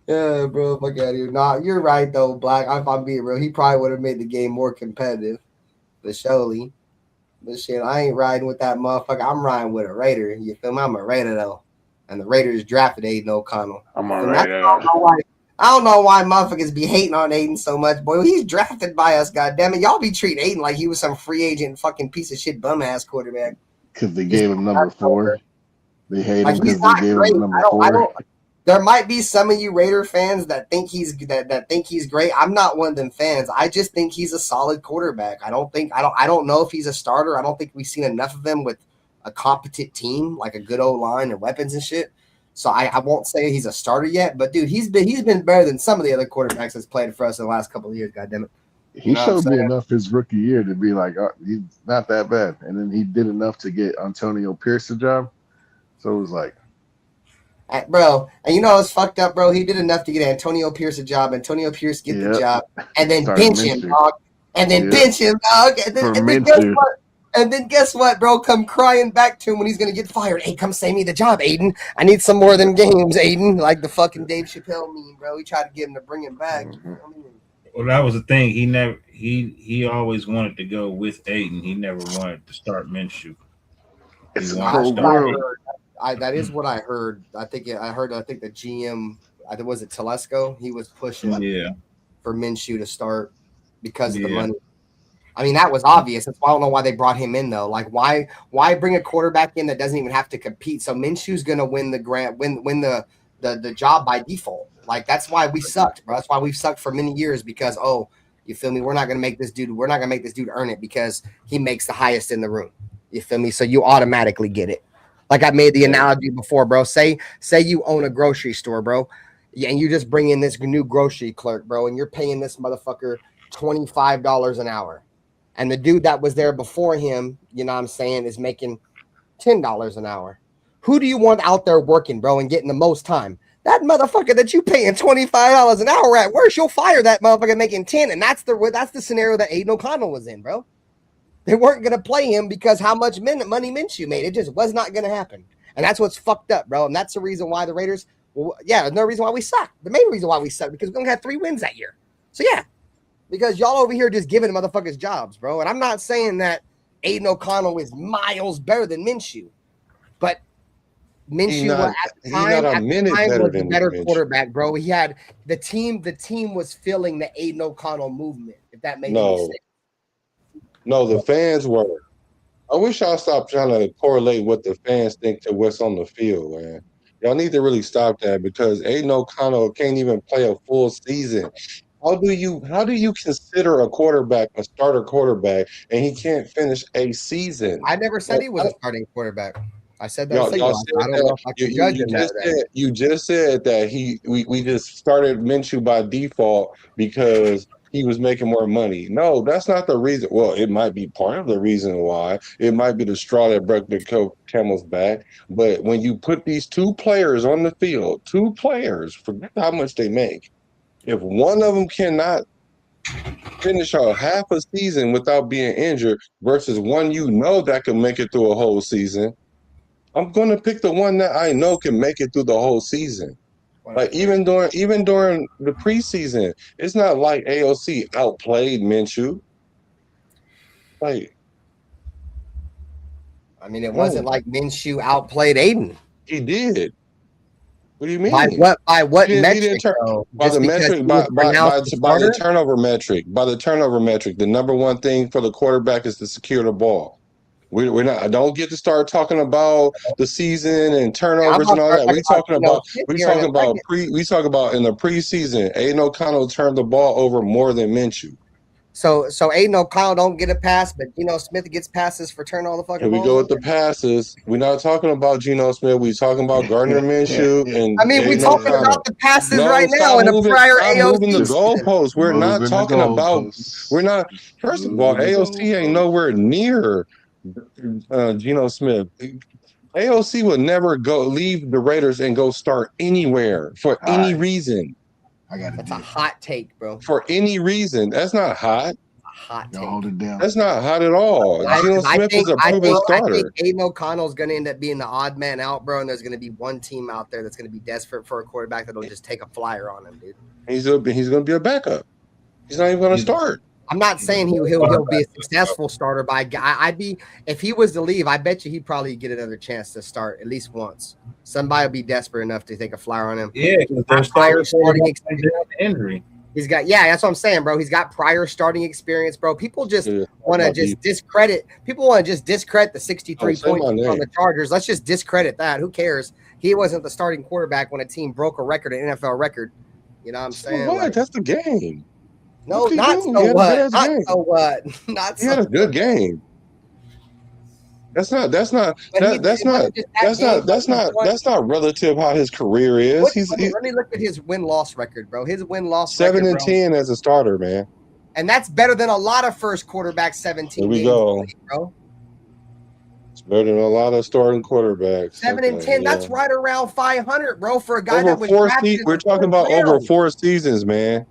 Yeah, bro, fuck out of here. Nah, you're right though, Black. If I'm being real, he probably would have made the game more competitive. But surely. But shit, I ain't riding with that motherfucker. I'm riding with a Raider. You feel me? I'm a Raider though. And the Raiders drafted Aiden O'Connell. I'm all right. I don't know why motherfuckers be hating on Aiden so much, boy. He's drafted by us, goddammit. Y'all be treating Aiden like he was some free agent fucking piece of shit bum ass quarterback. Because they gave him number 4. They hate him because they gave him number 4. There might be some of you Raider fans that think he's great. I'm not one of them fans. I just think he's a solid quarterback. I don't know if he's a starter. I don't think we've seen enough of him with a competent team, like a good O-line and weapons and shit. So I won't say he's a starter yet, but dude, he's been better than some of the other quarterbacks that's played for us in the last couple of years. Goddammit. He showed me enough his rookie year to be like, he's not that bad, and then he did enough to get Antonio Pierce the job. So it was like, bro, and you know it's fucked up, bro. He did enough to get Antonio Pierce a job. Antonio Pierce get the job, and then bench him, dog. And then bench him, dog. And then guess what, bro? Come crying back to him when he's gonna get fired. Hey, come save me the job, Aiden. I need some more of them games, Aiden. Like the fucking Dave Chappelle meme, bro. He tried to get him to bring him back. Well, that was the thing. He always wanted to go with Aiden. He never wanted to start Minshew. It's a cold world. That is what I heard. I think the GM, was it Telesco? He was pushing for Minshew to start because of the money. I mean, that was obvious. That's why I don't know why they brought him in though. Like, why bring a quarterback in that doesn't even have to compete? So Minshew's gonna win the job by default. Like, that's why we sucked, bro. That's why we've sucked for many years because you feel me? We're not gonna make this dude earn it because he makes the highest in the room. You feel me? So you automatically get it. Like I made the analogy before, bro. Say you own a grocery store, bro, and you just bring in this new grocery clerk, bro, and you're paying this motherfucker $25 an hour. And the dude that was there before him, you know what I'm saying, is making $10 an hour. Who do you want out there working, bro, and getting the most time? That motherfucker that you paying $25 an hour at worst, you'll fire that motherfucker making 10. And that's the scenario that Aiden O'Connell was in, bro. They weren't going to play him because how much money Minshew made. It just was not going to happen. And that's what's fucked up, bro. And that's the reason why the Raiders, there's no reason why we suck. The main reason why we suck because we only had 3 wins that year. So, yeah. Because y'all over here just giving motherfuckers jobs, bro. And I'm not saying that Aiden O'Connell is miles better than Minshew. But Minshew at the time was a better quarterback, bro. He had the team was feeling the Aiden O'Connell movement, if that makes any sense. No, the fans were. I wish y'all stopped trying to correlate what the fans think to what's on the field, man. Y'all need to really stop that because Aiden O'Connell can't even play a full season. How do you consider a quarterback a starter quarterback and he can't finish a season? I never said he was a starting quarterback. I said that. I don't know if I can judge him that. You just said that we just started Minshew by default because he was making more money. No, that's not the reason. Well, it might be part of the reason why. It might be the straw that broke the camel's back. But when you put these 2 players on the field, 2 players, forget how much they make. If one of them cannot finish a half a season without being injured versus one that can make it through a whole season, I'm going to pick the one that I know can make it through the whole season. Like even during the preseason, it's not like AOC outplayed Minshew. Like, I mean, it wasn't like Minshew outplayed Aiden. He did. What do you mean? By what metric? By the turnover metric. By the turnover metric. The number one thing for the quarterback is to secure the ball. We're not. I don't get to start talking about the season and turnovers and all that. We talking about in the preseason. Aiden O'Connell turned the ball over more than Minshew. So Aiden O'Connell don't get a pass, but Geno Smith gets passes for turning all the fucking balls. Here we go with the passes. We're not talking about Geno Smith. We're talking about Gardner Minshew and we're talking about the passes now in the prior AOC. Moving the goalposts. We're not talking about. We're not. First of all, AOC ain't nowhere near Geno Smith. AOC would never leave the Raiders and go start anywhere for any reason. That's a hot take, bro. For any reason. That's not hot. Hot take. Hold it down. That's not hot at all. Geno Smith is a proven starter. I think Aiden O'Connell is going to end up being the odd man out, bro, and there's going to be one team out there that's going to be desperate for a quarterback that'll just take a flyer on him, dude. He's going to be a backup. He's not even going to start. I'm not saying he'll be a successful starter, but I'd be, if he was to leave, I bet you he'd probably get another chance to start at least once. Somebody will be desperate enough to take a flyer on him. Yeah, because they're prior starting experience. Injury. He's got, that's what I'm saying, bro. He's got prior starting experience, bro. People just want to just discredit. People want to just discredit the 63 points on the Chargers. Let's just discredit that. Who cares? He wasn't the starting quarterback when a team broke a record, an NFL record. You know what I'm saying? What? Like, that's the game. No, not so what. Not so what. Not so. He had a good game. That's not relative how his career is. Let me look at his win-loss record, bro. His win-loss 7-10 as a starter, man. And that's better than a lot of first quarterbacks 17 Here we games go. Bro. It's better than a lot of starting quarterbacks. 7-10, that's right around 500, bro, for a guy over that was drafted. We're talking about over 4 seasons, man.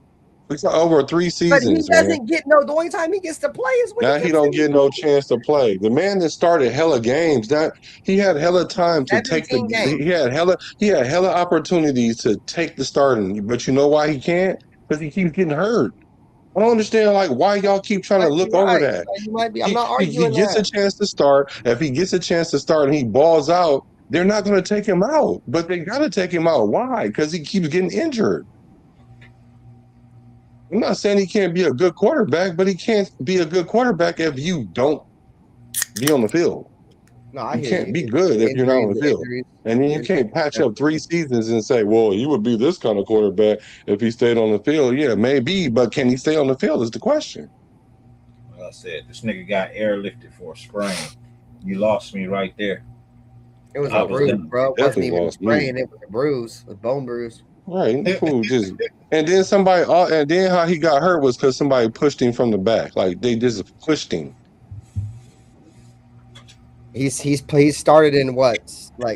We got over 3 seasons. But he doesn't get the only time he gets to play is when now he don't get no chance to play. The man that started hella games, that he had hella time to take the games. He had hella opportunities to take the starting. But you know why he can't? Because he keeps getting hurt. I don't understand why y'all keep trying to look over that. You might be. I'm not arguing. He gets a chance to start. If he gets a chance to start and he balls out, they're not going to take him out. But they got to take him out. Why? Because he keeps getting injured. I'm not saying he can't be a good quarterback, but he can't be a good quarterback if you don't be on the field. No, you can't be good if you're not on the field. And then you can't patch up 3 seasons and say, well, you would be this kind of quarterback if he stayed on the field. Yeah, maybe, but can he stay on the field is the question. Well, I said, this nigga got airlifted for a sprain. You lost me right there. It was a bruise, bro. It wasn't even a sprain. It was a bruise, a bone bruise. Right, cool. Just and then how he got hurt was because somebody pushed him from the back. Like they just pushed him. He's started in what? How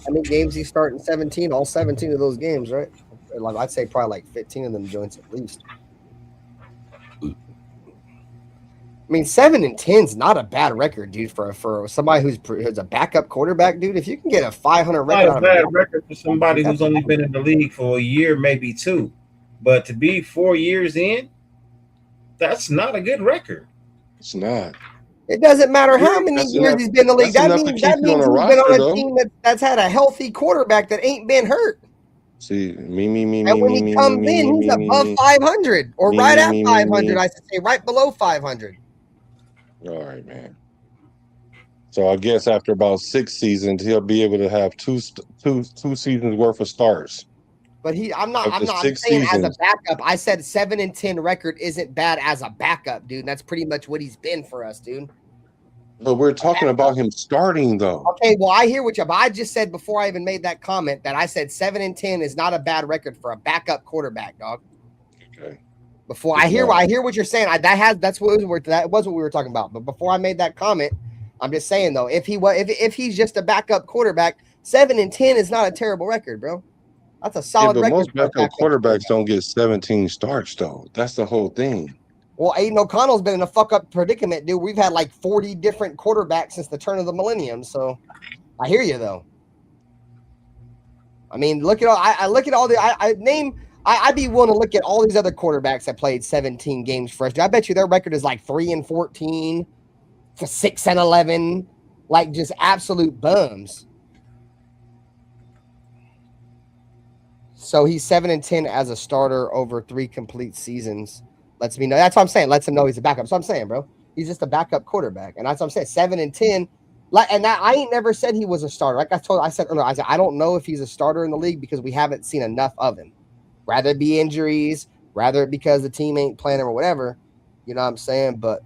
many games he started in 17? All 17 of those games, right? Like I'd say probably like 15 of them joints at least. I mean, 7-10 is not a bad record, dude, for somebody who's a backup quarterback, dude. If you can get a 500 record, not a bad record for somebody who's only been in the league for a year, maybe 2, but to be 4 years in, that's not a good record. It's not. It doesn't matter how many years he's been in the league. That means he's been on a team that's had a healthy quarterback that ain't been hurt. See, and when he comes in, he's above 500 or right at 500. I should say right below 500. All right, man. So I guess after about 6 seasons, he'll be able to have two seasons worth of starts. But I'm not saying as a backup. I said 7-10 record isn't bad as a backup, dude. That's pretty much what he's been for us, dude. But we're talking about him starting, though. Okay, well, I hear what you. But I just said before I even made that comment that I said 7-10 is not a bad record for a backup quarterback, dog. Okay. Before I hear what you're saying, that was what we were talking about. But before I made that comment, I'm just saying though, if he's just a backup quarterback, 7-10 is not a terrible record, bro. That's a solid record. Most backup quarterbacks don't get 17 starts though. That's the whole thing. Well, Aiden O'Connell's been in a fuck up predicament, dude. We've had like 40 different quarterbacks since the turn of the millennium. So I hear you though. I mean, look at all I look at all the I'd be willing to look at all these other quarterbacks that played 17 games for us. I bet you their record is like 3-14 to 6-11, like just absolute bums. So he's 7-10 as a starter over 3 complete seasons. Lets me know. That's what I'm saying. Lets him know he's a backup. So I'm saying, bro, he's just a backup quarterback, and that's what I'm saying. 7-10. I ain't never said he was a starter. Like I said earlier, I don't know if he's a starter in the league because we haven't seen enough of him. Rather it be injuries, rather it because the team ain't playing him or whatever. You know what I'm saying? But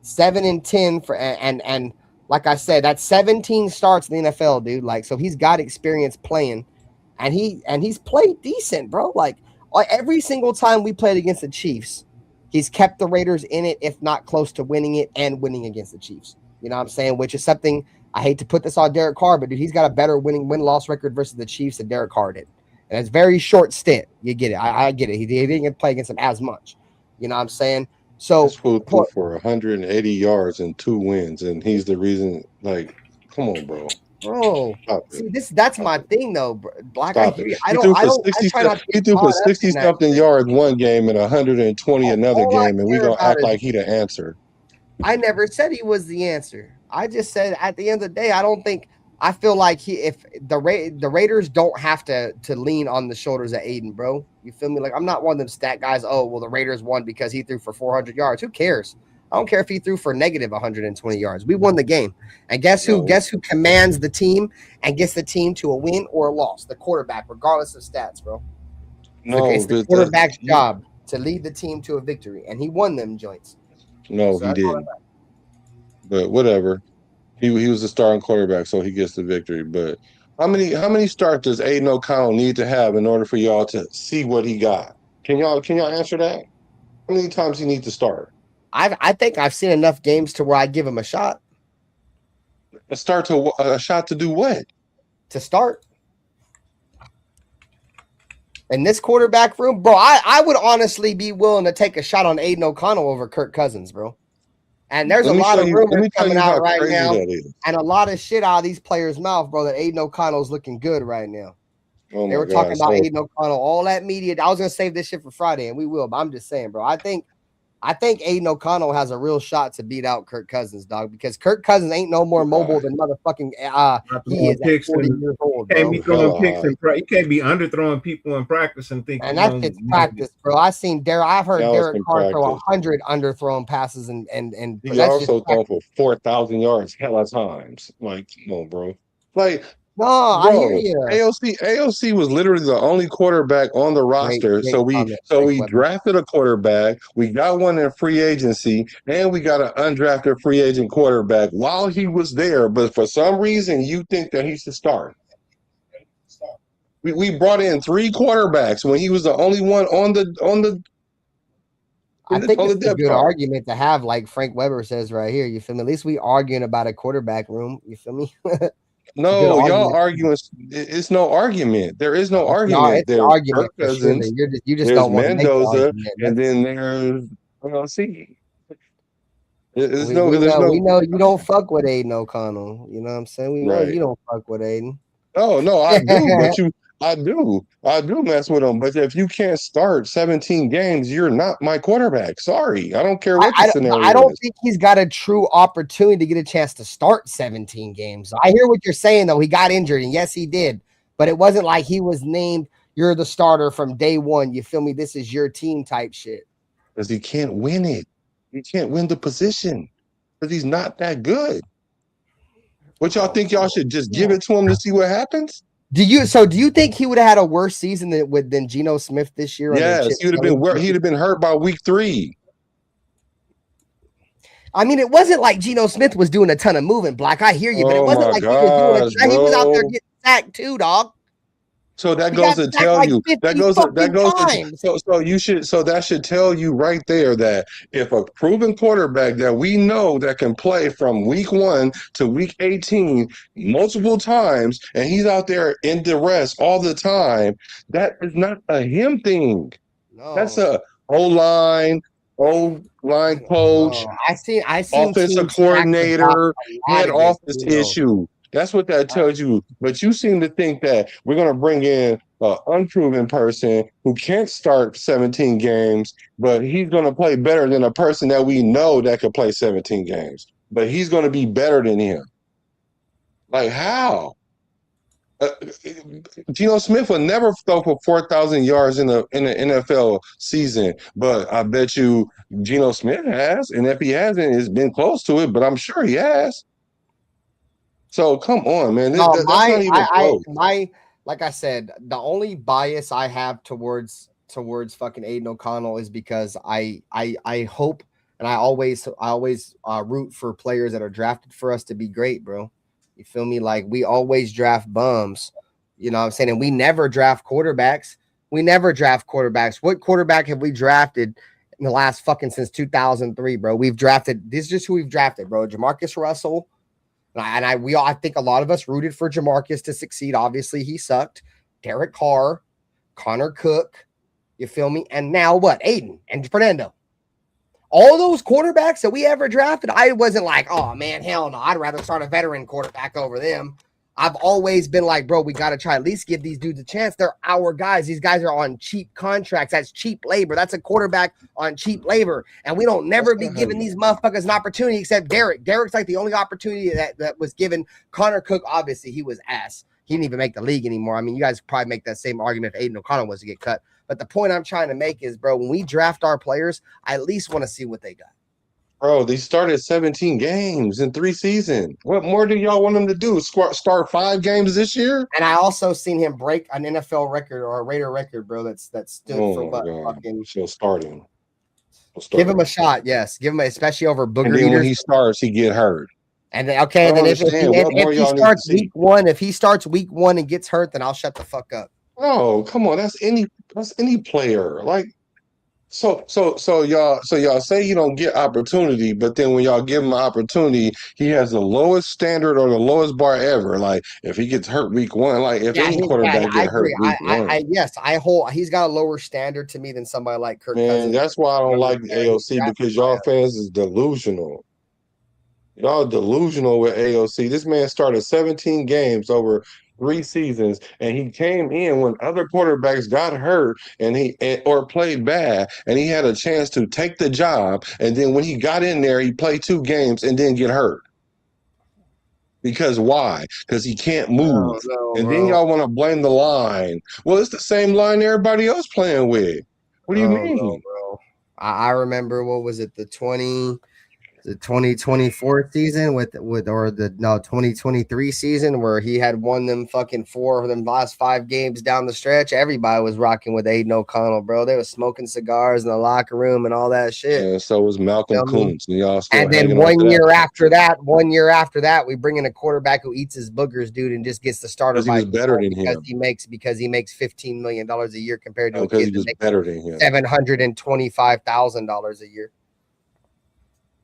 7-10 for and like I said, that's 17 starts in the NFL, dude. Like, so he's got experience playing, and he's played decent, bro. Like every single time we played against the Chiefs, he's kept the Raiders in it, if not close to winning it, and winning against the Chiefs. You know what I'm saying? Which is something I hate to put this on Derek Carr, but dude, he's got a better win-loss record versus the Chiefs than Derek Carr did. And it's very short stint. You get it. I get it. He didn't get to play against him as much. You know what I'm saying? So This fool threw for 180 yards and 2 wins, and he's the reason. Like, come on, bro. Bro, see that's my thing though, bro. Black. Stop I hear it. you. He threw for 60 60 something yards one game and 120 another game, and we gonna act like he the answer. I never said he was the answer. I just said at the end of the day, I feel like if the Raiders don't have to lean on the shoulders of Aiden, bro. You feel me? Like I'm not one of them stat guys. Oh, well, the Raiders won because he threw for 400 yards. Who cares? I don't care if he threw for negative 120 yards. We won the game. And guess who commands the team and gets the team to a win or a loss? The quarterback, regardless of stats, bro. No, it's the quarterback's job to lead the team to a victory, and he won them joints. No, So he didn't. But whatever. He was the starting quarterback, so he gets the victory. But how many starts does Aiden O'Connell need to have in order for y'all to see what he got? Can y'all answer that? How many times he need to start? I think I've seen enough games to where I give him a shot. A shot to do what? To start. In this quarterback room, bro, I would honestly be willing to take a shot on Aiden O'Connell over Kirk Cousins, bro. And there's a lot of rumors coming out right now, and a lot of shit out of these players' mouth, bro, that Aiden O'Connell's looking good right now. Oh they were talking about Aiden O'Connell, all that media. I was gonna save this shit for Friday, and we will. But I'm just saying, bro. I think Aiden O'Connell has a real shot to beat out Kirk Cousins, dog, because Kirk Cousins ain't no more mobile than motherfucking he is at 40 years old, bro. Can't be throwing picks you can't be underthrowing people in practice and think. And that's just practice, bro. I've heard Derek Carr throw 100 underthrown passes, and he also thrown for 4,000 yards hella times. Like, come on, bro. Like. No, bro, I hear you. AOC was literally the only quarterback on the roster. We drafted a quarterback. We got one in free agency, and we got an undrafted free agent quarterback while he was there. But for some reason, you think that he should start. We brought in 3 quarterbacks when he was the only one on the. I think it's a good argument to have, like Frank Weber says right here. You feel me? At least we arguing about a quarterback room. You feel me? No, y'all arguing. It's no argument. There is no argument. There's argument Kirk Cousins. Sure. You just don't want Mendoza, to make the and then there's see. We know you don't fuck with Aiden O'Connell. You know what I'm saying? We know you don't fuck with Aiden. Oh no, I do. But I do mess with him. But if you can't start 17 games, you're not my quarterback. Sorry, I don't care what the scenario is. I don't think he's got a true opportunity to get a chance to start 17 games. I hear what you're saying, though. He got injured, and yes, he did. But it wasn't like he was named, you're the starter from day one. You feel me? This is your team type shit. Because he can't win it. He can't win the position because he's not that good. What y'all think y'all should just give it to him to see what happens? Do you think he would have had a worse season than Geno Smith this year? Yes, he'd have been hurt by week 3. I mean, it wasn't like Geno Smith was doing a ton of moving, Black. I hear you, but it wasn't like he was doing he was out there getting sacked too, dog. So that goes to tell you that should tell you right there that if a proven quarterback that we know that can play from week 1 to week 18 multiple times and he's out there in duress all the time, that is not a him thing. No. That's a O-line coach, I see offensive coordinator, head office issue. That's what that tells you. But you seem to think that we're going to bring in an unproven person who can't start 17 games, but he's going to play better than a person that we know that could play 17 games. But he's going to be better than him. Like, how? Geno Smith will never throw for 4,000 yards in the NFL season, but I bet you Geno Smith has. And if he hasn't, it's been close to it, but I'm sure he has. So come on, man. That's not even close. Like I said, the only bias I have towards fucking Aiden O'Connell is because I hope and I always root for players that are drafted for us to be great, bro. You feel me? Like we always draft bums, you know what I'm saying? And we never draft quarterbacks. What quarterback have we drafted in the last fucking since 2003, bro? This is just who we've drafted, bro. Jamarcus Russell. I think a lot of us rooted for Jamarcus to succeed. Obviously, he sucked. Derek Carr, Connor Cook, you feel me? And now what? Aiden and Fernando. All those quarterbacks that we ever drafted, I wasn't like, oh man, hell no. I'd rather start a veteran quarterback over them. I've always been like, bro, we got to try at least give these dudes a chance. They're our guys. These guys are on cheap contracts. That's cheap labor. That's a quarterback on cheap labor. And we don't never be giving these motherfuckers an opportunity except Derek. Derek's like the only opportunity that was given. Connor Cook, obviously, he was ass. He didn't even make the league anymore. I mean, you guys probably make that same argument if Aiden O'Connell was to get cut. But the point I'm trying to make is, bro, when we draft our players, I at least want to see what they got. Bro, they started 17 games in 3 seasons. What more do y'all want them to do? Start 5 games this year? And I also seen him break an NFL record or a Raider record, bro. That stood for what? Fucking. She'll start him. Give him a shot, yes. Give him, especially over booger and then eaters. When he starts, he get hurt. And then, okay, then if he starts week 1, if he starts week 1 and gets hurt, then I'll shut the fuck up. Oh, come on, that's any player. Like, so y'all say he don't get opportunity, but then when y'all give him an opportunity, he has the lowest standard or the lowest bar ever. Like, if he gets hurt week 1, like if any quarterback get hurt week 1, he's got a lower standard to me than somebody like Kirk man, Cousins. that's why I don't like the AOC, because y'all fans is delusional. Y'all delusional with AOC. This man started 17 games over 3 seasons, and he came in when other quarterbacks got hurt or played bad, and he had a chance to take the job. And then when he got in there, he played 2 games and then get hurt. Because why? Because he can't move. And then y'all want to blame the line. Well, it's the same line everybody else playing with. What do you mean? No, bro. I remember, what was it, the 2024 season or the 2023 season where he had won them fucking 4 of them last 5 games down the stretch. Everybody was rocking with Aiden O'Connell, bro. They were smoking cigars in the locker room and all that shit. And so was Malcolm Kuntz. And then 1 year after that, we bring in a quarterback who eats his boogers, dude, and just gets the starter by better than him because he makes $15 million a year compared to a kid that makes better than him. $725,000 a year.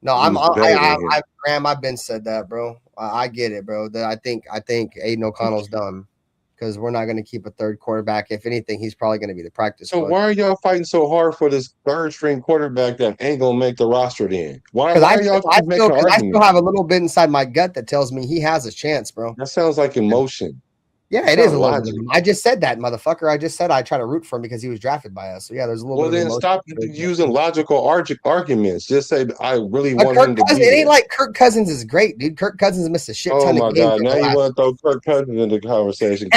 No, Graham, I've been said that, bro. I get it, bro. I think Aiden O'Connell's done because we're not going to keep a third quarterback. If anything, he's probably going to be the practice. So why are y'all fighting so hard for this 3rd string quarterback that ain't going to make the roster then? Why are y'all making an argument? I still have a little bit inside my gut that tells me he has a chance, bro. That sounds like emotion. Yeah, it is a little bit. I just said that, motherfucker. I just said I try to root for him because he was drafted by us. So yeah, there's a little bit. Well, then stop using logical arguments. Just say I really want him to be. It ain't like Kirk Cousins is great, dude. Kirk Cousins missed a shit ton of games. Oh my god! Now you want to throw Kirk Cousins into the conversation?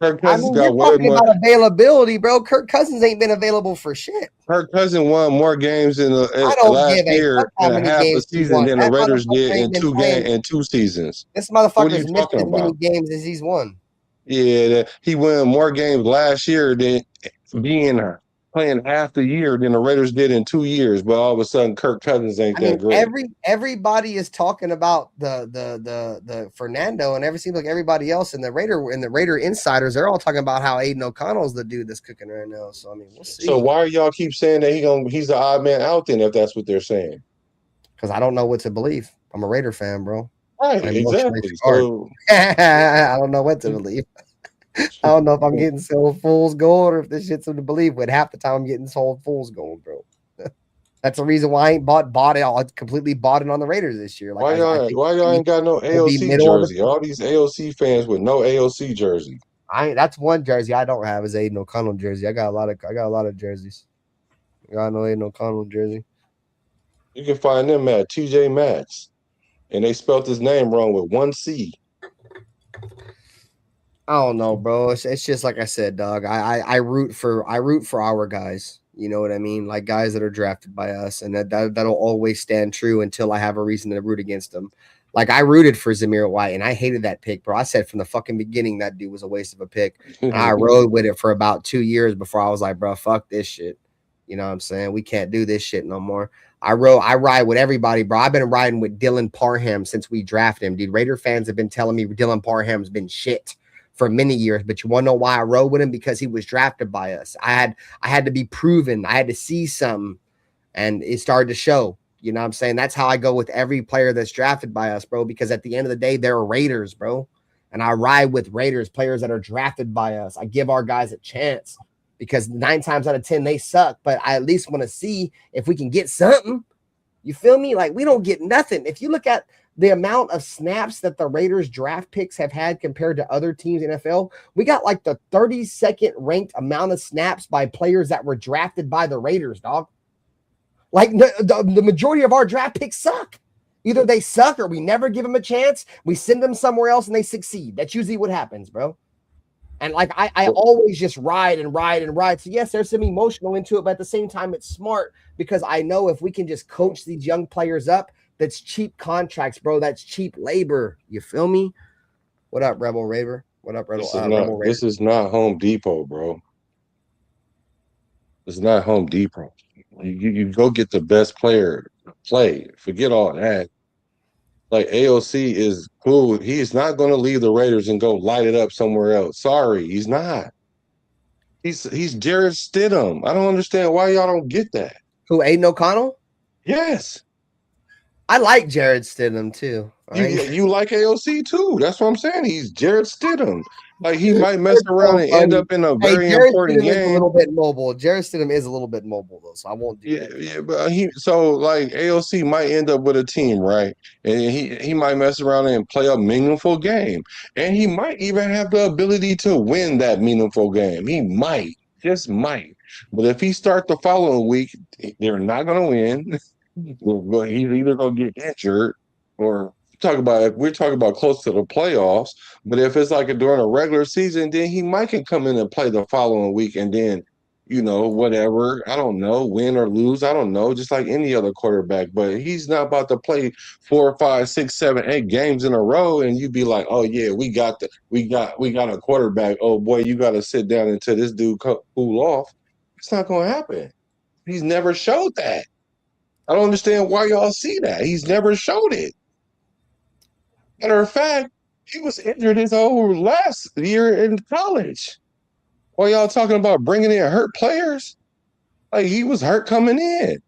Kirk Cousins got way more about availability, bro. Kirk Cousins ain't been available for shit. Kirk Cousins won more games in the last year and a half a season than the Raiders did in 2 seasons. This motherfucker's missed as many games as he's won. Yeah, he won more games last year than playing half the year than the Raiders did in 2 years. But all of a sudden, Kirk Cousins ain't that great. Everybody is talking about the Fernando, and seems like everybody else in the Raider insiders, they're all talking about how Aiden O'Connell's the dude that's cooking right now. So I mean, we'll see. So why are y'all keep saying that he's the odd man out then if that's what they're saying? Because I don't know what to believe. I'm a Raider fan, bro. Right, exactly. So I don't know what to believe. I don't know if I'm getting sold fool's gold or if this shit's to believe. But half the time I'm getting sold fool's gold, bro. That's the reason why I ain't bought it. I completely bought it on the Raiders this year. Like, why y'all ain't got no AOC jersey? All these AOC fans with no AOC jersey. That's one jersey I don't have is Aiden O'Connell jersey. I got a lot of jerseys. I got no Aiden O'Connell jersey. You can find them at TJ Maxx. And they spelled his name wrong with 1 C. I don't know, bro. It's just like I said, dog. I root for our guys. You know what I mean? Like guys that are drafted by us, and that'll always stand true until I have a reason to root against them. Like I rooted for Zamir White, and I hated that pick, bro. I said from the fucking beginning that dude was a waste of a pick. And I rode with it for about 2 years before I was like, bro, fuck this shit. You know what I'm saying? We can't do this shit no more. I ride with everybody, bro. I've been riding with Dylan Parham since we drafted him, dude. Raider fans have been telling me Dylan Parham's been shit for many years, but you want to know why I rode with him? Because he was drafted by us. I had to be proven. I had to see something, and it started to show. You know what I'm saying? That's how I go with every player that's drafted by us, bro, because at the end of the day, they're Raiders, bro. And I ride with Raiders, players that are drafted by us. I give our guys a chance because 9 times out of 10, they suck. But I at least want to see if we can get something. You feel me? Like, we don't get nothing. If you look at the amount of snaps that the Raiders draft picks have had compared to other teams in NFL, we got like the 32nd ranked amount of snaps by players that were drafted by the Raiders, dog. Like, the majority of our draft picks suck. Either they suck or we never give them a chance. We send them somewhere else and they succeed. That's usually what happens, bro. And like, I always just ride and ride and ride. So yes, there's some emotional into it, but at the same time, it's smart because I know if we can just coach these young players up, that's cheap contracts, bro. That's cheap labor. You feel me? What up, Rebel Raver? What up, Rebel? This is not Home Depot, bro. It's not Home Depot. You go get the best player to play. Forget all that. Like, AOC is cool. He is not going to leave the Raiders and go light it up somewhere else. Sorry, he's not. He's Jared Stidham. I don't understand why y'all don't get that. Who, Aiden O'Connell? Yes. I like Jared Stidham too. You like AOC too. That's what I'm saying. He's Jared Stidham. Like, he might mess around and end up in a very important game. Is a little bit mobile. Jared Stidham is a little bit mobile though, so I won't do that. Yeah, but like AOC might end up with a team, right? And he might mess around and play a meaningful game. And he might even have the ability to win that meaningful game. He might, just might. But if he starts the following week, they're not gonna win. He's either gonna get injured or we're talking about close to the playoffs. But if it's like during a regular season, then he might can come in and play the following week and then, whatever. I don't know, win or lose. I don't know, just like any other quarterback. But he's not about to play 4, 5, 6, 7, 8 games in a row, and you be like, oh yeah, we got a quarterback. Oh boy, you got to sit down until this dude cool off. It's not gonna happen. He's never showed that. I don't understand why y'all see that. He's never showed it. Matter of fact, he was injured his whole last year in college. Why y'all talking about bringing in hurt players? Like, he was hurt coming in.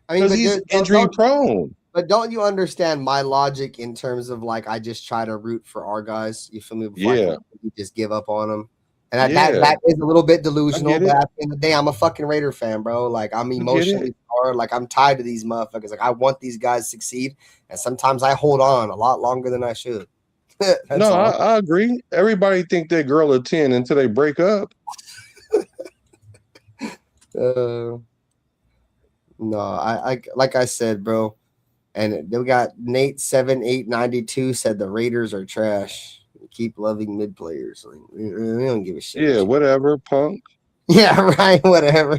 I mean, because he's injury prone. But don't you understand my logic in terms of, like, I just try to root for our guys? You feel me? Before I just give up on them. And that is a little bit delusional, but at the end of the day, I'm a fucking Raider fan, bro. Like, I'm emotionally hard. Like, I'm tied to these motherfuckers. Like, I want these guys to succeed, and sometimes I hold on a lot longer than I should. No, I agree. Everybody think they're girl of 10 until they break up. No, I like I said, bro. And we got Nate7892 said the Raiders are trash. Keep loving mid players. Like, we don't give a shit. Yeah, whatever, punk. Yeah, right. Whatever.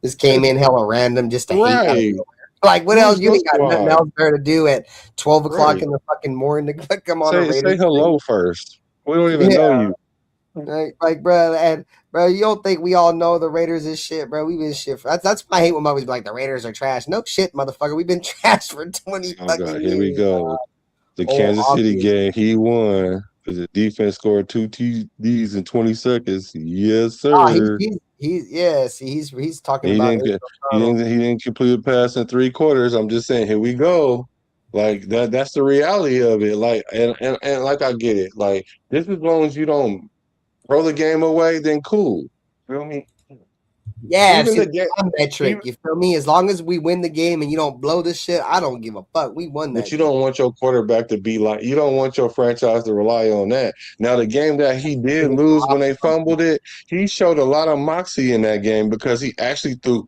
Just came in hella random just to hate. Like, what else? You got nothing else better to do at 12 o'clock in the fucking morning to come on. Say hello first. We don't even know you. Like, bro, and bro, you don't think we all know the Raiders is shit, bro? We've been shit. That's why I hate when movies be like the Raiders are trash. No shit, motherfucker. We've been trash for 20 fucking years. Here we go. The Kansas City game, he won because the defense scored 2 TDs in 20 seconds. Yes, sir. He's talking about. He didn't complete a pass in 3 quarters. I'm just saying, here we go. Like that. That's the reality of it. Like and like I get it. Like, just as long as you don't throw the game away, then cool. Feel me? Yeah, metric. You feel me? As long as we win the game and you don't blow this shit, I don't give a fuck. We won that. But you don't want your quarterback to be like, you don't want your franchise to rely on that. Now, the game that he did lose when they fumbled it, he showed a lot of moxie in that game because he actually threw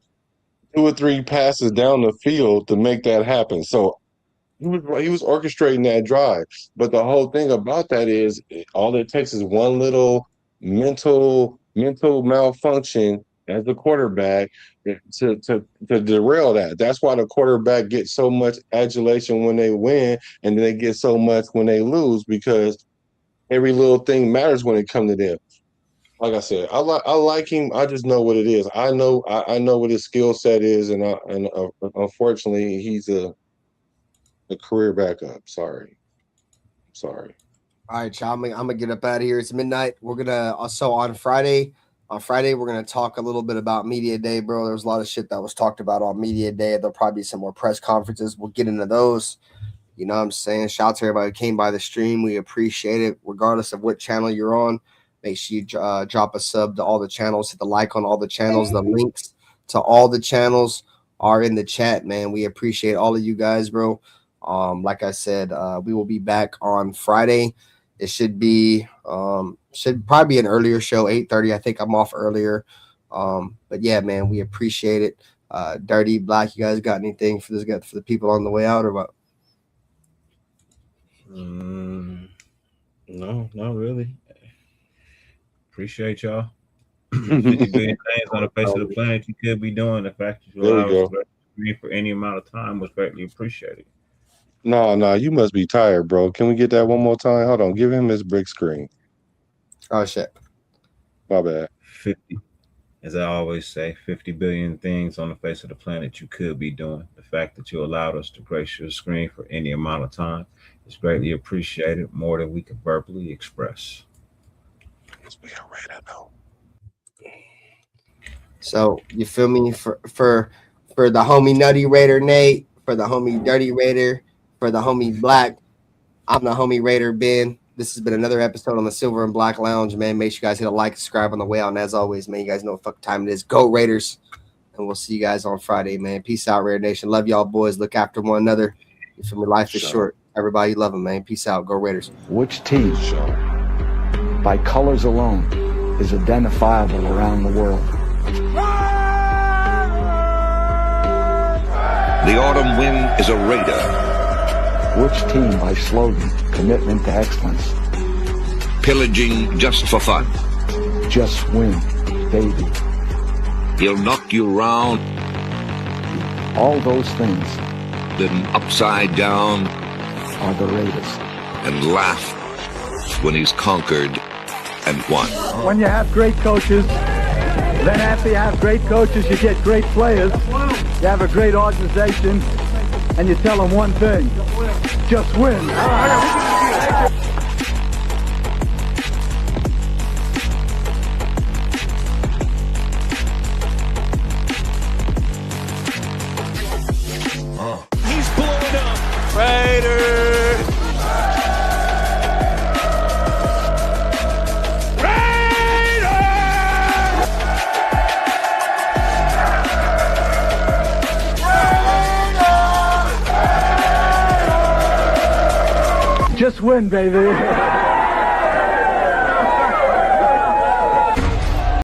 2 or 3 passes down the field to make that happen. So he was orchestrating that drive. But the whole thing about that is all it takes is one little mental malfunction as the quarterback to derail that. That's why the quarterback gets so much adulation when they win, and then they get so much when they lose, because every little thing matters when it comes to them. Like I said, I like him. I just know what it is. I know what his skill set is, and unfortunately, he's a career backup. Sorry. All right, child. I'm gonna get up out of here. It's midnight. We're gonna also on Friday. On Friday, we're going to talk a little bit about Media Day, bro. There was a lot of shit that was talked about on Media Day. There'll probably be some more press conferences. We'll get into those. You know what I'm saying? Shout out to everybody who came by the stream. We appreciate it, regardless of what channel you're on. Make sure you drop a sub to all the channels. Hit the like on all the channels. The links to all the channels are in the chat, man. We appreciate all of you guys, bro. Like I said, we will be back on Friday. It should probably be an earlier show, 8:30. I think I'm off earlier. But yeah, man, we appreciate it. Dirty Black, you guys got anything for the people on the way out or what? No, not really. Appreciate y'all. 50 billion things on the face of the planet you could be doing. The fact that you allow us to screen for any amount of time was greatly appreciated. No, you must be tired, bro. Can we get that one more time? Hold on, give him his brick screen. Oh shit. My bad. 50, as I always say, 50 billion things on the face of the planet you could be doing. The fact that you allowed us to grace your screen for any amount of time is greatly appreciated, more than we can verbally express. We already know. So you feel me for the homie Nutty Raider Nate, for the homie Dirty Raider, for the homie Black. I'm the homie Raider Ben. This has been another episode on the Silver and Black Lounge, man. Make sure you guys hit a like, subscribe on the way out. And as always, man, you guys know what fuck time it is. Go Raiders. And we'll see you guys on Friday, man. Peace out, Raider Nation. Love y'all boys. Look after one another. You feel me? Life is short. Everybody love them, man. Peace out. Go Raiders. Which team, by colors alone, is identifiable around the world? The autumn wind is a raider. Which team, by slogan, commitment to excellence? Pillaging just for fun. Just win, baby. He'll knock you round. All those things Then upside down. Are the Raiders. And laugh when he's conquered and won. When you have great coaches, then after you have great coaches, you get great players. You have a great organization, and you tell them one thing: just win. He's blowing up. Raiders. Just win, baby.